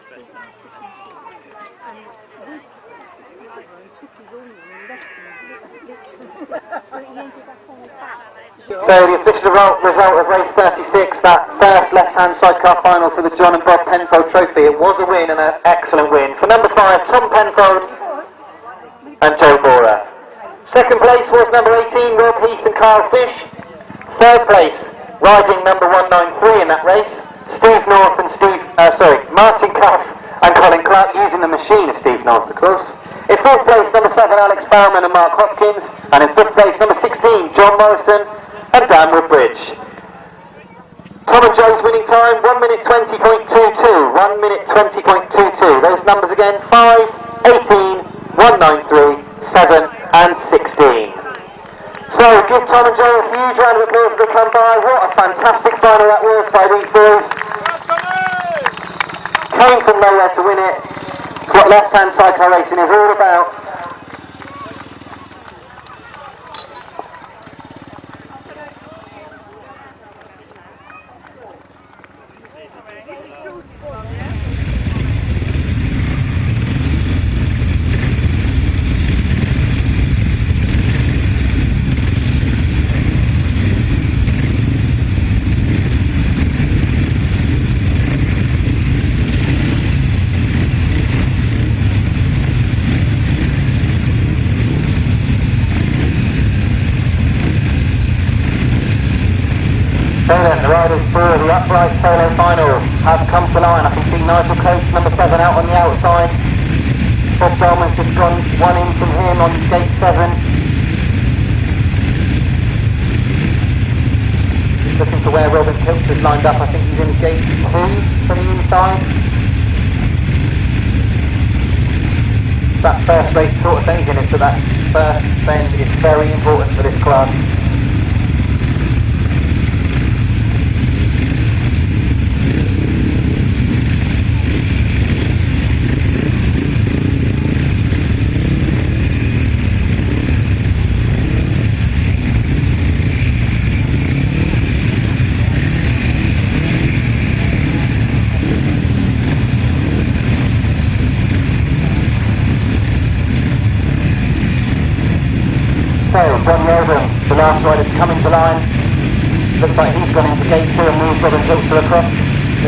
He was fishing and Whittaker took his awning and left him literally, but he ended up on his back. So the official result of race 36, that first left-hand sidecar final for the John and Bob Penfold Trophy. It was a win and an excellent win for number 5, Tom Penfold and Joe Borer. Second place was number 18, Rob Heath and Carl Fish. Third place, riding number 193 in that race, Steve North and Martin Cuff and Colin Clark, using the machine of Steve North, of course. In fourth place, number 7, Alex Bowman and Mark Hopkins. And in fifth place, number 16, John Morrison and Dan Woodbridge. Tom and Joe's winning time, 1 minute 20.22. 1 minute 20.22. Those numbers again, 5, 18, 193, 7 and 16. So give Tom and Joe a huge round of applause as they come by. What a fantastic final that was by these boys. Came from nowhere to win it. It's what left-hand sidecar racing is all about. So then, the riders for the upright solo final have come to line. I can see Nigel Coates, number 7, out on the outside. Bob Dolman's just gone one in from him on gate 7. Just looking for where Robin Coates is lined up. I think he's in gate 2 for the inside. That first race taught us anything, is that first bend is very important for this class. So, John Yeldham, the last rider to come into line. Looks like he's gone into gate 2 and moved Robin Hilton across.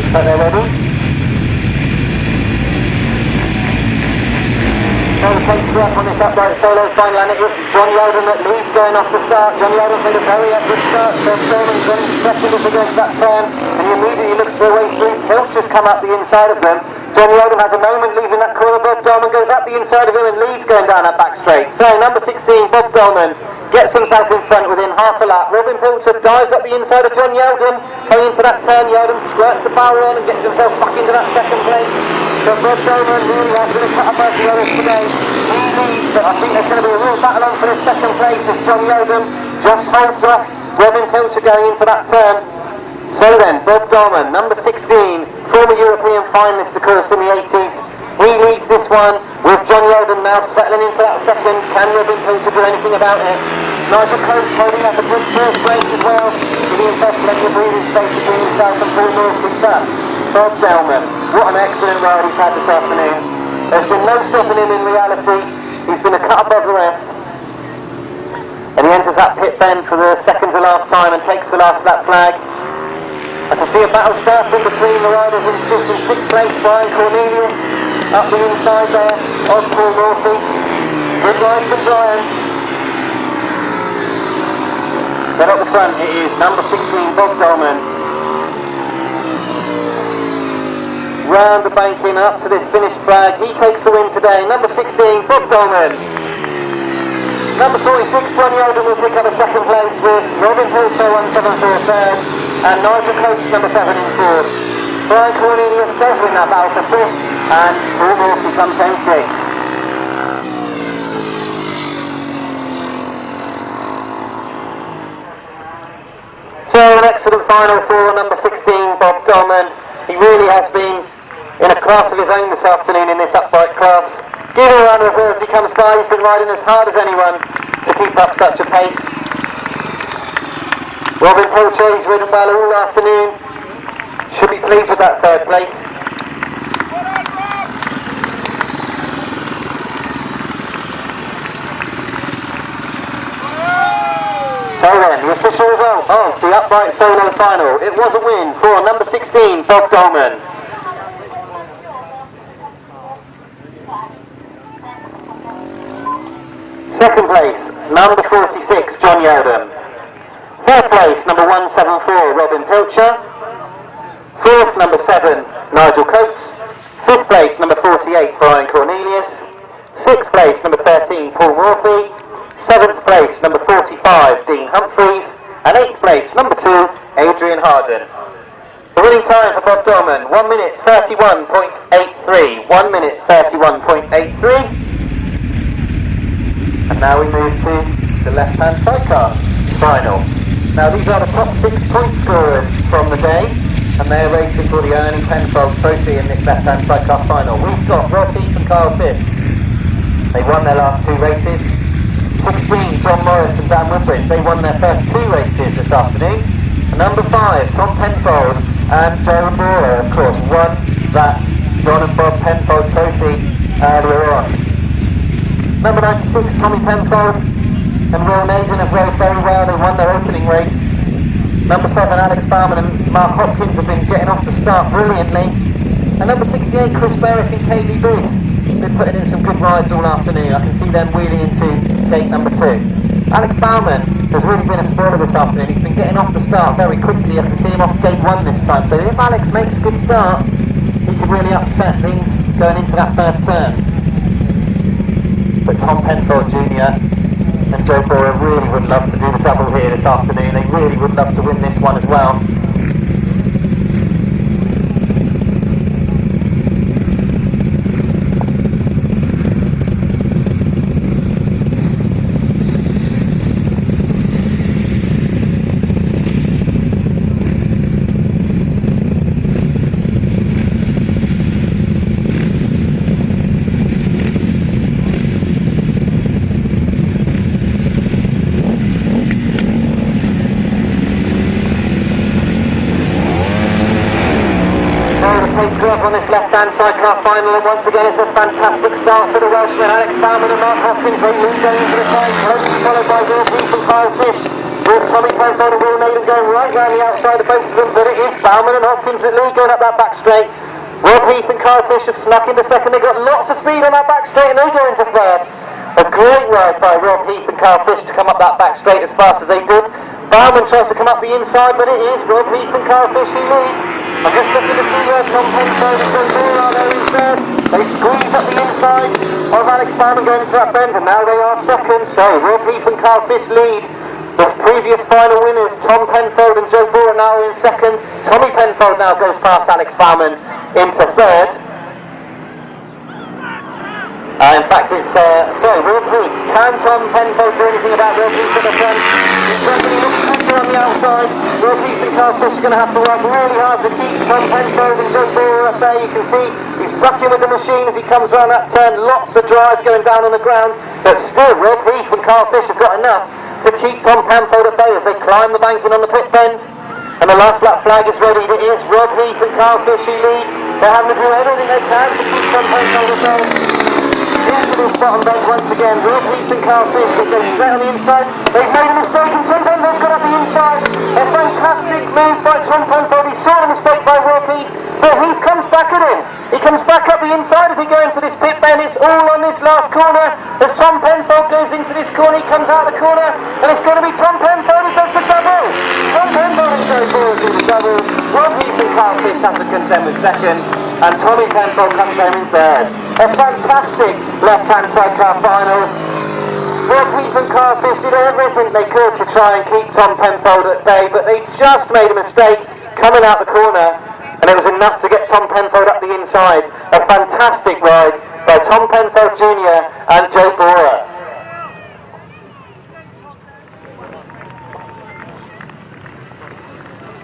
Looks like they're ready. So the pace up on this upright solo final, and it is John Yeldham that leads going off the start. John Yeldham made a very good start. So Thurman's gone into second as against that turn, and he immediately looks for a way through. Hilt's just come up the inside of them. John Yeldham has a moment leaving that corner. Bob Dolman goes up the inside of him and leads going down that back straight. So number 16, Bob Dolman, gets himself in front within half a lap. Robin Poulter dives up the inside of John Yeldham. Going into that turn, Yeldham squirts the power on and gets himself back into that second place. So Bob Dolman really has been a cut above the others today. But I think there's going to be a real battle on for the second place as John Yeldham just holds off Robin Poulter going into that turn. So then, Bob Dolman, number 16, former European finalist, of course, in the 80s. He leads this one with John Yeldham now settling into that second. Can Robin Poulter do anything about it? Nigel Coates holding up a good first place as well, giving himself plenty of breathing space between himself and Paul Northwood. Bob Dolman, what an excellent ride he's had this afternoon. There's been no stopping him in reality. He's been a cut above the rest. And he enters that pit bend for the second to last time and takes the last lap flag. I can see a battle starting between the riders in 5th and 6th place. Brian Cornelius up the inside there of Paul Northwood. Good line from Brian. Then at the front it is number 16, Bob Dolman. Round the banking up to this finished flag. He takes the win today. Number 16, Bob Dolman. Number 46, John Yeldham will pick up a second place with Robin Pilcher 174 third and Nigel Coates number 7 in fourth. Brian Cornelius does win that battle for fifth and Paul Morphy comes home sixth. So an excellent final for number 16, Bob Dolman. He really has been in a class of his own this afternoon in this upright class. Give him a round of applause as he comes by. He's been riding as hard as anyone to keep up such a pace. Robin Pilcher, he's ridden well all afternoon. Should be pleased with that third place. So then, the official result of the upright solo final. It was a win for number 16, Bob Dolman. Second place, number 46, John Yeldham. Third place, number 174, Robin Pilcher. Fourth, number 7, Nigel Coates. Fifth place, number 48, Brian Cornelius. Sixth place, number 13, Paul Morphy. Seventh place, number 45, Dean Humphreys. And eighth place, number 2, Adrian Harden. The winning time for Bob Dolman, 1 minute 31.83. 1 minute 31.83. And now we move to the left-hand sidecar final. Now these are the top 6 point scorers from the day, and they're racing for the Ernie Penfold Trophy in this left-hand sidecar final. We've got Rob Heath and Kyle Fish. They won their last 2 races. 16, John Morris and Dan Woodbridge. They won their first 2 races this afternoon. And number 5, Tom Penfold and Joe Bora, of course, won that John and Bob Penfold Trophy earlier on. Number 96, Tommy Penfold and Will Naden have rode very well. They won their opening race. Number 7, Alex Bauman and Mark Hopkins have been getting off the start brilliantly. And number 68, Chris Berwick and KBB have been putting in some good rides all afternoon. I can see them wheeling into gate number 2. Alex Bauman has really been a spoiler this afternoon. He's been getting off the start very quickly. I can see him off gate 1 this time. So if Alex makes a good start, he could really upset things going into that first turn. But Tom Penfold Jr. and Joe Bora really would love to do the double here this afternoon. They really would love to win this one as well. On this left-hand sidecar final, and once again it's a fantastic start for the Welshmen. Alex Bauman and Mark Hopkins, they lead going into the time, closely followed by Will Heath and Kyle Fish, with Tommy Penfold and Will Naden going right round the outside of both of them, but it is Bauman and Hopkins that lead going up that back straight. Will Heath and Kyle Fish have snuck into second. They've got lots of speed on that back straight and they go into first. A great ride by Rob Heath and Kyle Fish to come up that back straight as fast as they did. Bauman tries to come up the inside, but it is Rob Heath and Kyle Fish who lead. I'm just looking to see where Tom Penfold and Joe Bora are there in third. They squeeze up the inside of Alex Bauman going into that bend, and now they are second. So Rob Heath and Kyle Fish lead. The previous final winners, Tom Penfold and Joe Bora, now in second. Tommy Penfold now goes past Alex Bauman into third. In fact, it's, Rob Heath. Can Tom Penfold do anything about Rob Heath at the front? He's certainly looks better on the outside. Rob Heath and Kyle Fish are going to have to work really hard to keep Tom Penfold and Joe Bora up there. You can see he's bucking with the machine as he comes around that turn. Lots of drive going down on the ground. But still, Rob Heath and Kyle Fish have got enough to keep Tom Penfold at bay as they climb the banking on the pit bend. And the last lap flag is ready. It is Rob Heath and Kyle Fish who lead. They're having to do everything they can to keep Tom Penfold at bay. Into this bottom bend once again. Rob Heath and Kyle Fish, they go straight on the inside. They've made a mistake and Tom Penfold's got up the inside. A fantastic move by Tom Penfold. He saw the mistake by Rob Heath, but Heath comes back at him. He comes back up the inside as he goes into this pit bend. It's all on this last corner. As Tom Penfold goes into this corner, he comes out the corner, and it's going to be Tom Penfold who does the double. Tom Penfold and Joe Boyer do the double. Rob Heath and Carl Fish have to contend with second, and Tommy Penfold comes home in third. A fantastic left-hand sidecar final. Rob Heath and Carl Fish did everything they could to try and keep Tom Penfold at bay, but they just made a mistake coming out the corner, and it was enough to get Tom Penfold up the inside. A fantastic ride by Tom Penfold Jr. and Joe Boyer.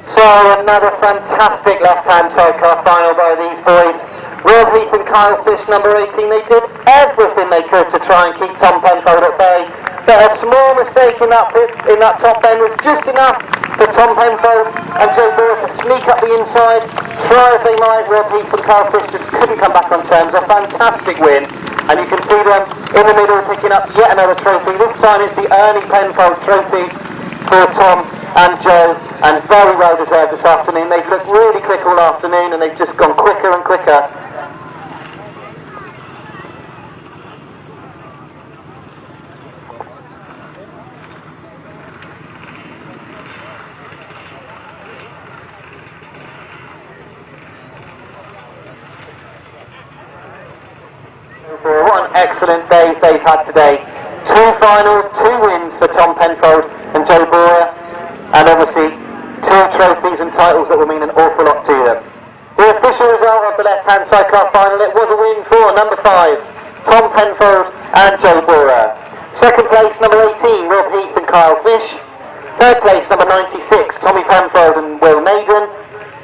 So another fantastic left-hand sidecar final by these boys. Rob Heath and Kyle Fish, number 18, they did everything they could to try and keep Tom Penfold at bay. But a small mistake in that top end was just enough for Tom Penfold and Joe Boyer to sneak up the inside. Try as they might, Rob Heath and Kyle Fish just couldn't come back on terms. A fantastic win, and you can see them in the middle picking up yet another trophy. This time it's the Ernie Penfold Trophy for Tom and Joe, and very well deserved this afternoon. They've looked really quick all afternoon, and they've just gone quicker and quicker. What an excellent days they've had today. 2 finals, 2 wins for Tom Penfold and Joe Boyer, and obviously 2 trophies and titles that will mean an awful lot to them. The official result of the left-hand sidecar final, it was a win for number 5, Tom Penfold and Joe Boyer. Second place, number 18, Rob Heath and Kyle Fish. Third place, number 96, Tommy Penfold and Will Maiden.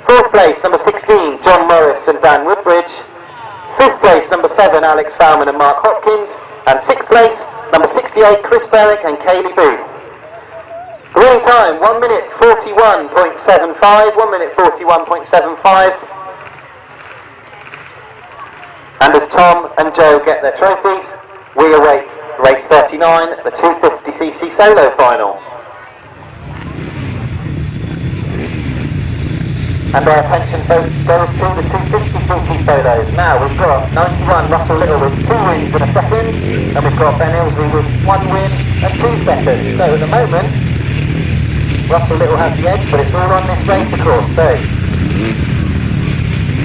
Fourth place, number 16, John Morris and Dan Woodbridge. Fifth place, number 7, Alex Bauman and Mark Hopkins. And sixth place, number 68, Chris Berwick and Kaylee Booth. The winning time, 1 minute 41.75, 1 minute 41.75. And as Tom and Joe get their trophies, we await race 39, the 250cc solo final. And our attention goes to the 250cc solos. Now we've got 91 Russell Little with 2 wins and a second, and we've got Ben Ilsley with 1 win and 2 seconds. So at the moment, Russell Little has the edge, but it's all on this race, of course. So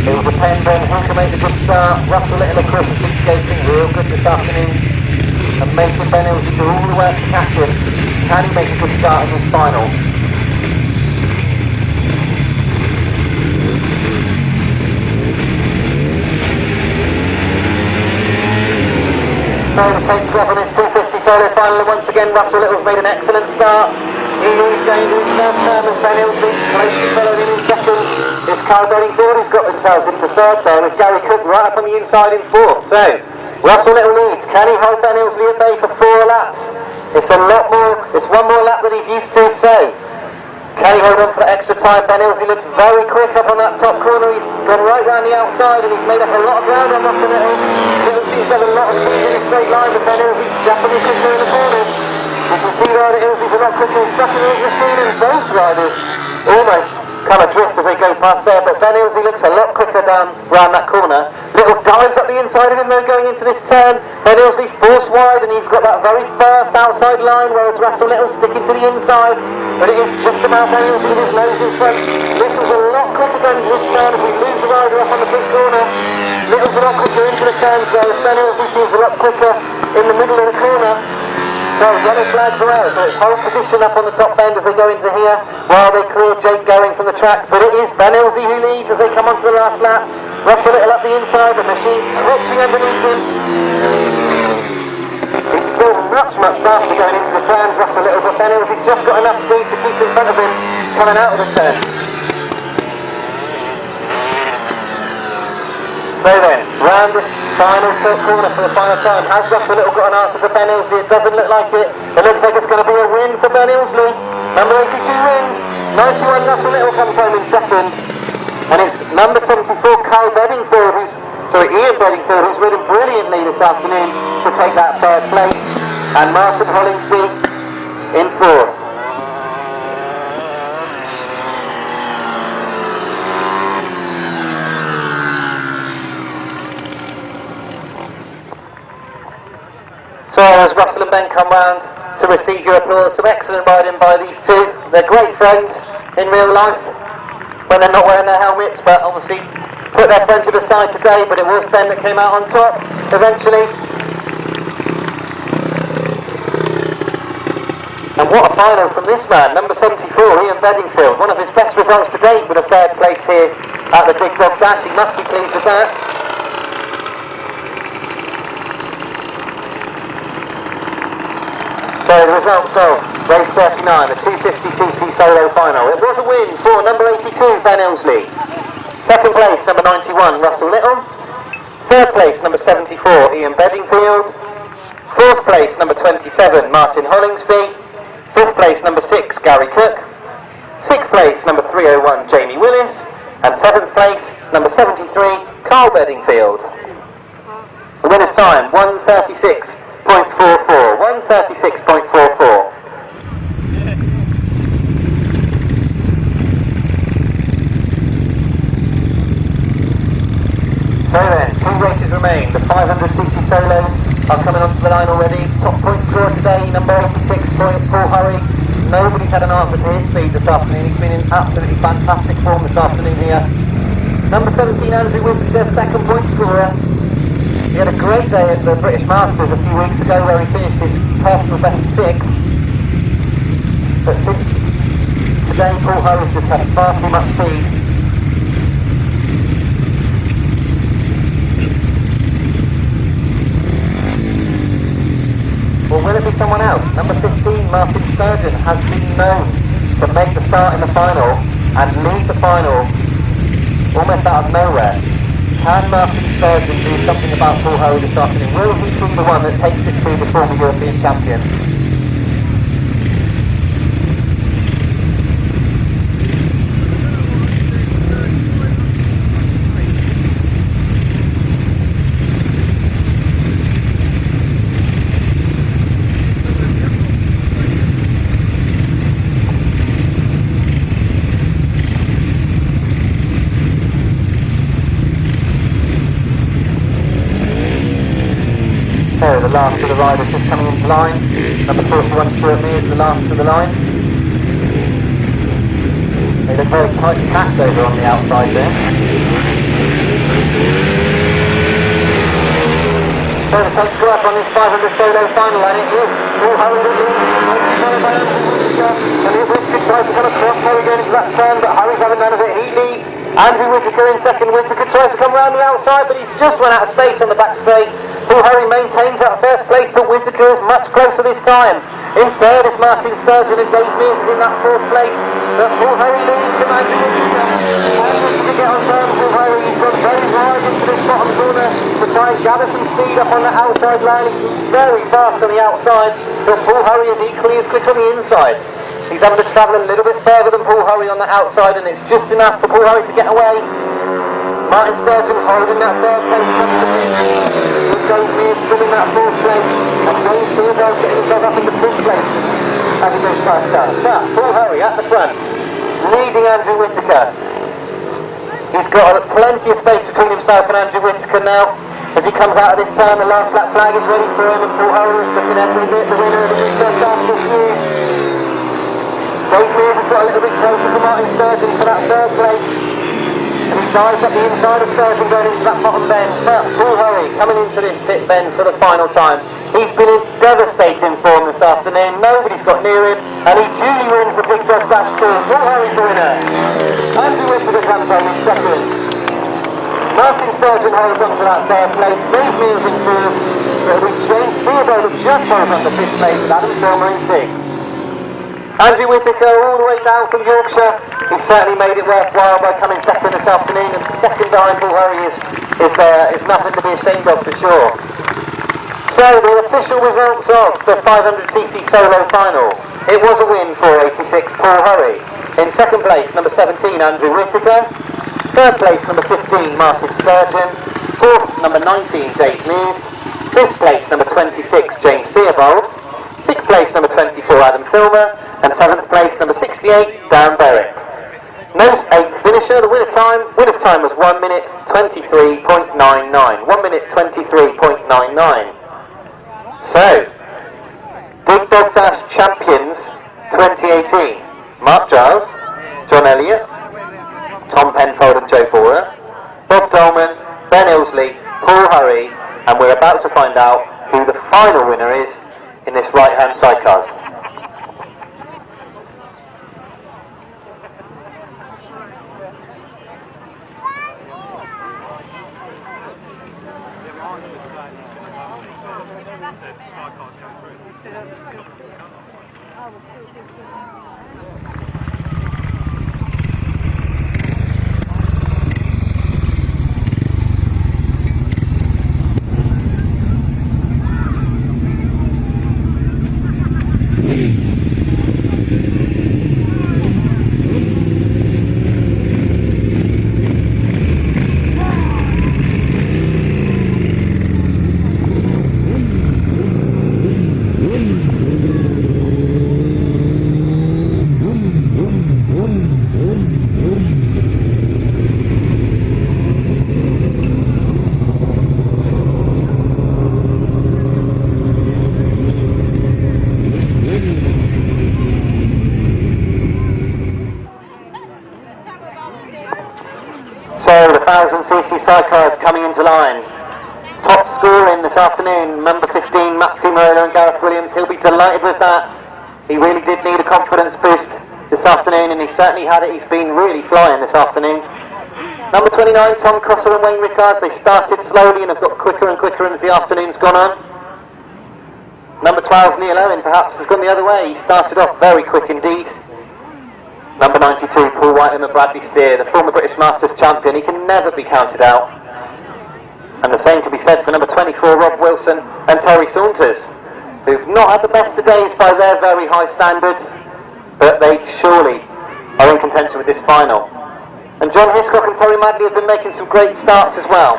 it will depend on who can make a good start. Russell Little, of course, has been skating real good this afternoon and making Ben Ilsley do all the work to catch him. Can he make a good start in this final? So the takes off on this 250 solo final, and once again Russell Little's made an excellent start. He is going to his first term as Ben Ilsley, closely followed in second. It's Kyle Bellingford who's got themselves into third there, with Gary Cook right up on the inside in fourth. So Russell Little leads. Can he hold Ben Ilsley at bay for 4 laps? It's a lot more, it's 1 more lap than he's used to, so can he hold on for extra time? Ben Ilsley looks very quick up on that top corner. He's gone right round the outside and he's made up a lot of ground on Russell Little. Little seems to have a lot of speed in a straight line, but Ben Ilsley's definitely quicker in the corners. You can see there that Ilsley's a lot quicker. He's stuck in the machine, and both riders almost come adrift as they go past there, but Ben Ilsley looks a lot quicker down round that corner. Little dives up the inside of him though going into this turn. Ben Ilsley's forced wide and he's got that very first outside line, whereas Russell Little's sticking to the inside, but it is just about Ben Ilsley with his nose in front. Little's a lot quicker going into this turn as we lose the rider up on the pit corner. Little's a lot quicker into the turns, whereas Ben Ilsley seems a lot quicker in the middle of the corner. So yellow flags are out, so it's hold position up on the top bend as they go into here while they clear Jake Going from the track. But it is Ben Ilsley who leads as they come onto the last lap. Russell Little up the inside, the machine switching underneath him. He's still much faster going into the turns, Russell Little, but Ben Ilsley's just got enough speed to keep in front of him coming out of the turn. So then, round the final corner for the final time. Has Russell Little got an answer for Ben Ilsley? It doesn't look like it. It looks like it's going to be a win for Ben Ilsley. Number 82 wins. 91 Russell Little comes home in second. And it's number 74 Ian Bedingfield who's ridden brilliantly this afternoon to take that third place. And Martin Hollingsby in fourth. So as Russell and Ben come round to receive your applause, some excellent riding by these two. They're great friends in real life when they're not wearing their helmets, but obviously put their friend to the side today, but it was Ben that came out on top eventually. And what a final from this man, number 74, Ian Bedingfield. One of his best results to date with a third place here at the Big Dog Dash. He must be pleased with that. So the results of race 39, the 250cc solo final. It was a win for number 82, Ben Ilsley. Second place, number 91, Russell Little. Third place, number 74, Ian Bedingfield. Fourth place, number 27, Martin Hollingsby. Fifth place, number 6, Gary Cook. Sixth place, number 301, Jamie Willis. And seventh place, number 73, Carl Bedingfield. The winner's time, 1:36.44. 1:36.44. So then, 2 races remain. The 500cc solos are coming onto the line already. Top point scorer today, number 86, Paul Hurry. Nobody's had an answer to his speed this afternoon. He's been in absolutely fantastic form this afternoon here. Number 17, Andrew Whittaker, second point scorer. He had a great day at the British Masters a few weeks ago where he finished his personal best 6th. But since today, Paul Hurry's just had far too much speed. Or will it be someone else? Number 15, Martyn Sturgeon, has been known to make the start in the final and lead the final almost out of nowhere. Can Martyn Sturgeon do something about Paul Hurry this afternoon? Will he be the one that takes it to the former European champion? So the last of the riders just coming into line. Number 41, Stuart Mears, the last of the line. They look very tightly packed over on the outside there. So the takes go up on this 500 solo final, and it is Paul Hurry that leads, followed by Andrew Whittaker, and Whittaker tries to come across, Hurry going into that turn, but Hurry's having none of it. He leads. Andrew Whittaker in second. Whittaker tries to come round the outside, but he's just run out of space on the back straight. Paul Hurry maintains that first place, but Whittaker is much closer this time. In third is Martyn Sturgeon, and Dave Mears is in that fourth place. But Paul Hurry leads to Andrew Whittaker. And to get on down, Paul Hurry, he's gone very wide into this bottom corner to try and gather some speed up on the outside line. He's very fast on the outside, but Paul Hurry is equally as quick on the inside. He's having to travel a little bit further than Paul Hurry on the outside, and it's just enough for Paul Hurry to get away. Martyn Sturgeon holding that third place with Dave Mears still in that fourth place, and James Theobald getting himself up into fifth place as he goes past us. But Paul Hurry at the front, leading Andrew Whittaker. He's got plenty of space between himself and Andrew Whittaker now. As he comes out of this turn, the last lap flag is ready for him, and Paul Hurry is looking at him, the winner of the Big Dog Dash this year. Dave Mears has got a little bit closer to Martyn Sturgeon for that third place. And he dives up the inside of Sturgeon going into that bottom bend. But Paul Hurry coming into this pit bend for the final time. He's been in devastating form this afternoon. Nobody's got near him, and he duly wins the Big Dog Dash Tour. Paul Hurry's the winner. Andrew Whittaker comes on in second. Martyn Sturgeon holds on to that third place. Dave Mears in fourth. But with James Theobald has just held on to fifth place. Adam Filmer in sixth. Andrew Whittaker all the way down from Yorkshire. He certainly made it worthwhile by coming second this afternoon, and second behind Paul Hurry is nothing to be ashamed of for sure. So the official results of the 500cc solo final. It was a win for 86 Paul Hurry. In second place, number 17 Andrew Whittaker. Third place, number 15 Martyn Sturgeon. Fourth, number 19 Dave Mears. Fifth place, number 26 James Theobald. Sixth place, number 24 Adam Filmer. And seventh place, number 68 Dan Berwick. Most eighth finisher, the winner's time was 1 minute 23.99. 1 minute 23.99. So, Big Dog Dash Champions 2018. Mark Giles, John Elliott, Tom Penfold and Joe Borer, Bob Dolman, Ben Ilsley, Paul Hurry, and we're about to find out who the final winner is in this right-hand sidecars. So the 1000cc sidecars coming into line. Top scoring this afternoon, number 15, Matthew Marola and Gareth Williams. He'll be delighted with that. He really did need a confidence boost this afternoon, and he certainly had it. He's been really flying this afternoon. Number 29, Tom Crosser and Wayne Rickards. They started slowly and have got quicker and quicker as the afternoon's gone on. Number 12, Neil Owen, perhaps has gone the other way. He started off very quick indeed. Number 92, Paul Whittaker and Bradley Steer, the former British Masters champion. He can never be counted out. And the same can be said for number 24, Rob Wilson and Terry Saunders, who've not had the best of days by their very high standards, but they surely are in contention with this final. And John Hiscock and Terry Madley have been making some great starts as well.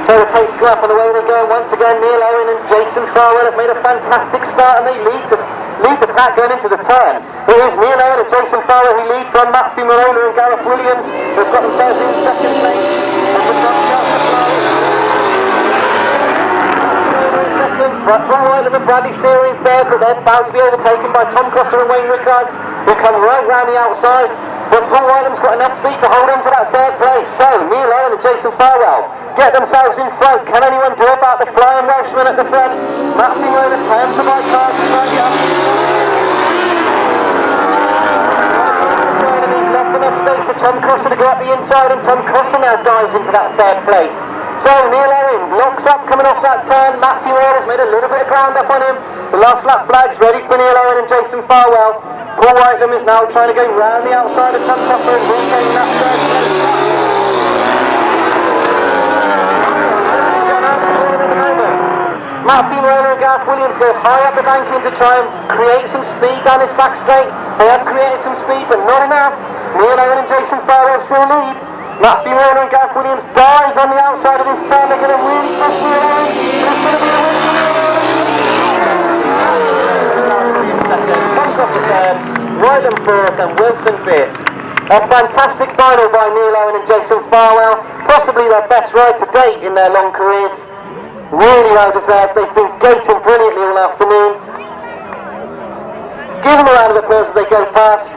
So the tapes go up and away they go. Once again, Neil Owen and Jason Farwell have made a fantastic start, and they lead the pack going into the turn. It is Neil Owen and Jason Farwell who lead from Matthew Marola and Gareth Williams, who've got themselves in second place. Paul Whittaker and Bradley Steer in third, but they're about to be overtaken by Tom Crosser and Wayne Rickards, who come right round the outside. But Paul Whittaker's got enough speed to hold on to that third place. So Neil Owen and Jason Farwell get themselves in front. Can anyone do about the flying Welshman at the front? Matthew Marola turns the right card slightly up. And he's left enough space for Tom Crosser to go up the inside, and Tom Crosser now dives into that third place. So Neil Owen locks up coming off that turn. Matthew Marola has made a little bit of ground up on him. The last lap flag's ready for Neil Owen and Jason Farwell. Paul Whittaker is now trying to go round the outside of Tom Crosser and regain that third place. Matthew Marola and Gareth Williams go high up the banking to try and create some speed down this back straight. They have created some speed, but not enough. Neil Owen and Jason Farwell still lead. Matthew Marola and Gareth Williams dive on the outside of this turn. They're going to really push Neil Owen. It's going to be a win for Neil Owen. Tom Crosser third, Whittaker fourth, and Wilson fifth. A fantastic final by Neil Owen and Jason Farwell. Possibly their best ride to date in their long careers. Really well deserved. They've been gating brilliantly all afternoon. Give them a round of applause as they go past.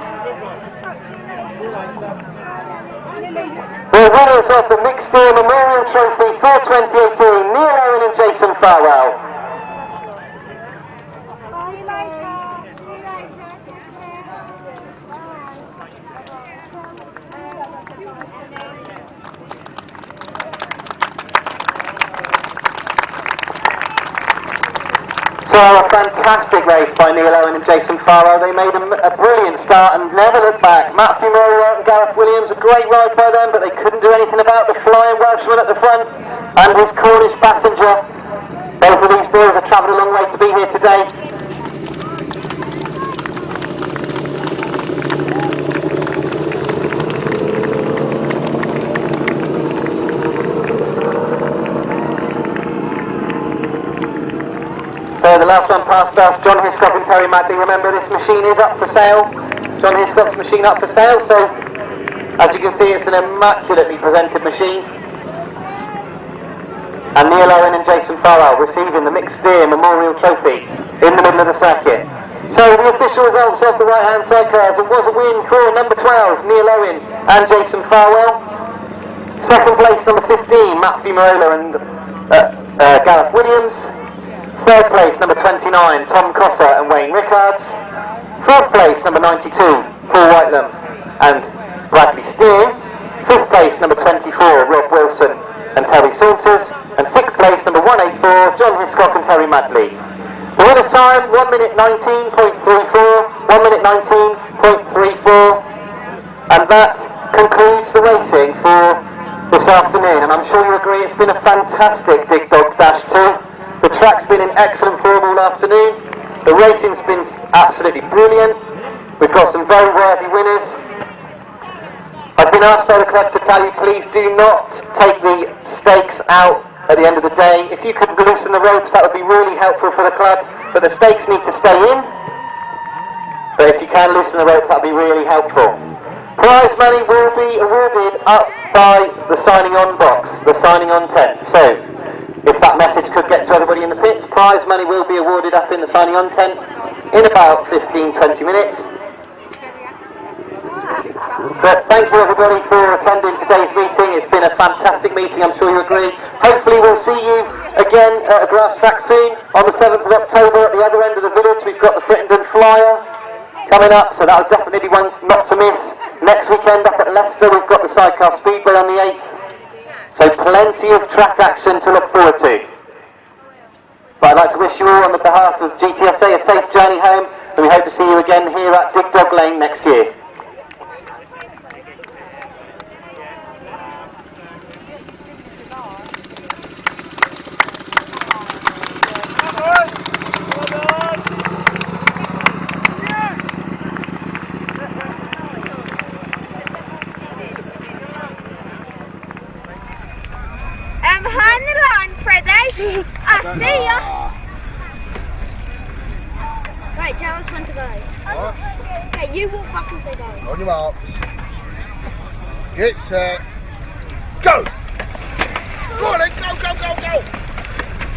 The winners of the Mixed Steer Memorial Trophy for 2018, Neil Owen and Jason Farwell. So a fantastic race by Neil Owen and Jason Farwell. They made a brilliant start and never looked back. Matthew Marola and Gareth Williams, a great ride by them, but they couldn't do anything about the flying Welshman at the front and his Cornish passenger. Both of these boys have travelled a long way to be here today. So the last one past us, John Hiscock and Terry Madley. Remember, this machine is up for sale. John Hiscock's machine up for sale, so as you can see, it's an immaculately presented machine. and Neil Owen and Jason Farrell receiving the Mixed Steer Memorial Trophy in the middle of the circuit. So the official results of the right-hand side cars, it was a win for number 12, Neil Owen and Jason Farwell. Second place, number 15, Matthew Marola and Gareth Williams. Third place, number 29, Tom Cossa and Wayne Rickards. Fourth place, number 92, Paul Whitelam and Bradley Steer. Fifth place, number 24, Rob Wilson and Terry Saunders. And sixth place, number 184, John Hiscock and Terry Madley. The winner's time, 1 minute 19.34, 1 minute 19.34, and that concludes the racing for this afternoon. And I'm sure you agree it's been a fantastic Dig Dog Dash 2. The track's been in excellent form all afternoon. The racing's been absolutely brilliant. We've got some very worthy winners. I've been asked by the club to tell you, please do not take the stakes out at the end of the day. If you could loosen the ropes, that would be really helpful for the club, but the stakes need to stay in. But if you can loosen the ropes, that would be really helpful. Prize money will be awarded up by the signing on box, the signing on tent. So, if that message could get to everybody in the pits, prize money will be awarded up in the signing on tent in about 15-20 minutes. But thank you everybody for attending today's meeting. It's been a fantastic meeting, I'm sure you agree. Hopefully we'll see you again at a Grasstrack soon on the 7th of October at the other end of the village. We've got the Frittenden Flyer coming up, so that'll definitely be one not to miss. Next weekend up at Leicester we've got the Sidecar Speedway on the 8th. So plenty of track action to look forward to. But I'd like to wish you all on the behalf of GTSA a safe journey home, and we hope to see you again here at Dig Dog Lane next year. Behind the line, Freddie. I see ya. Right, tell us when to go. What? Okay, you walk back and say go. On your marks. Get set. Go! Go on then, go!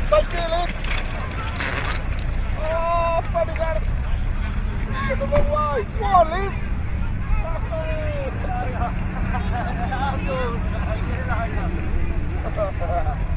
Stop stealing. Oh, funny got it. The wrong way. Go on, Liv. Ha ha ha.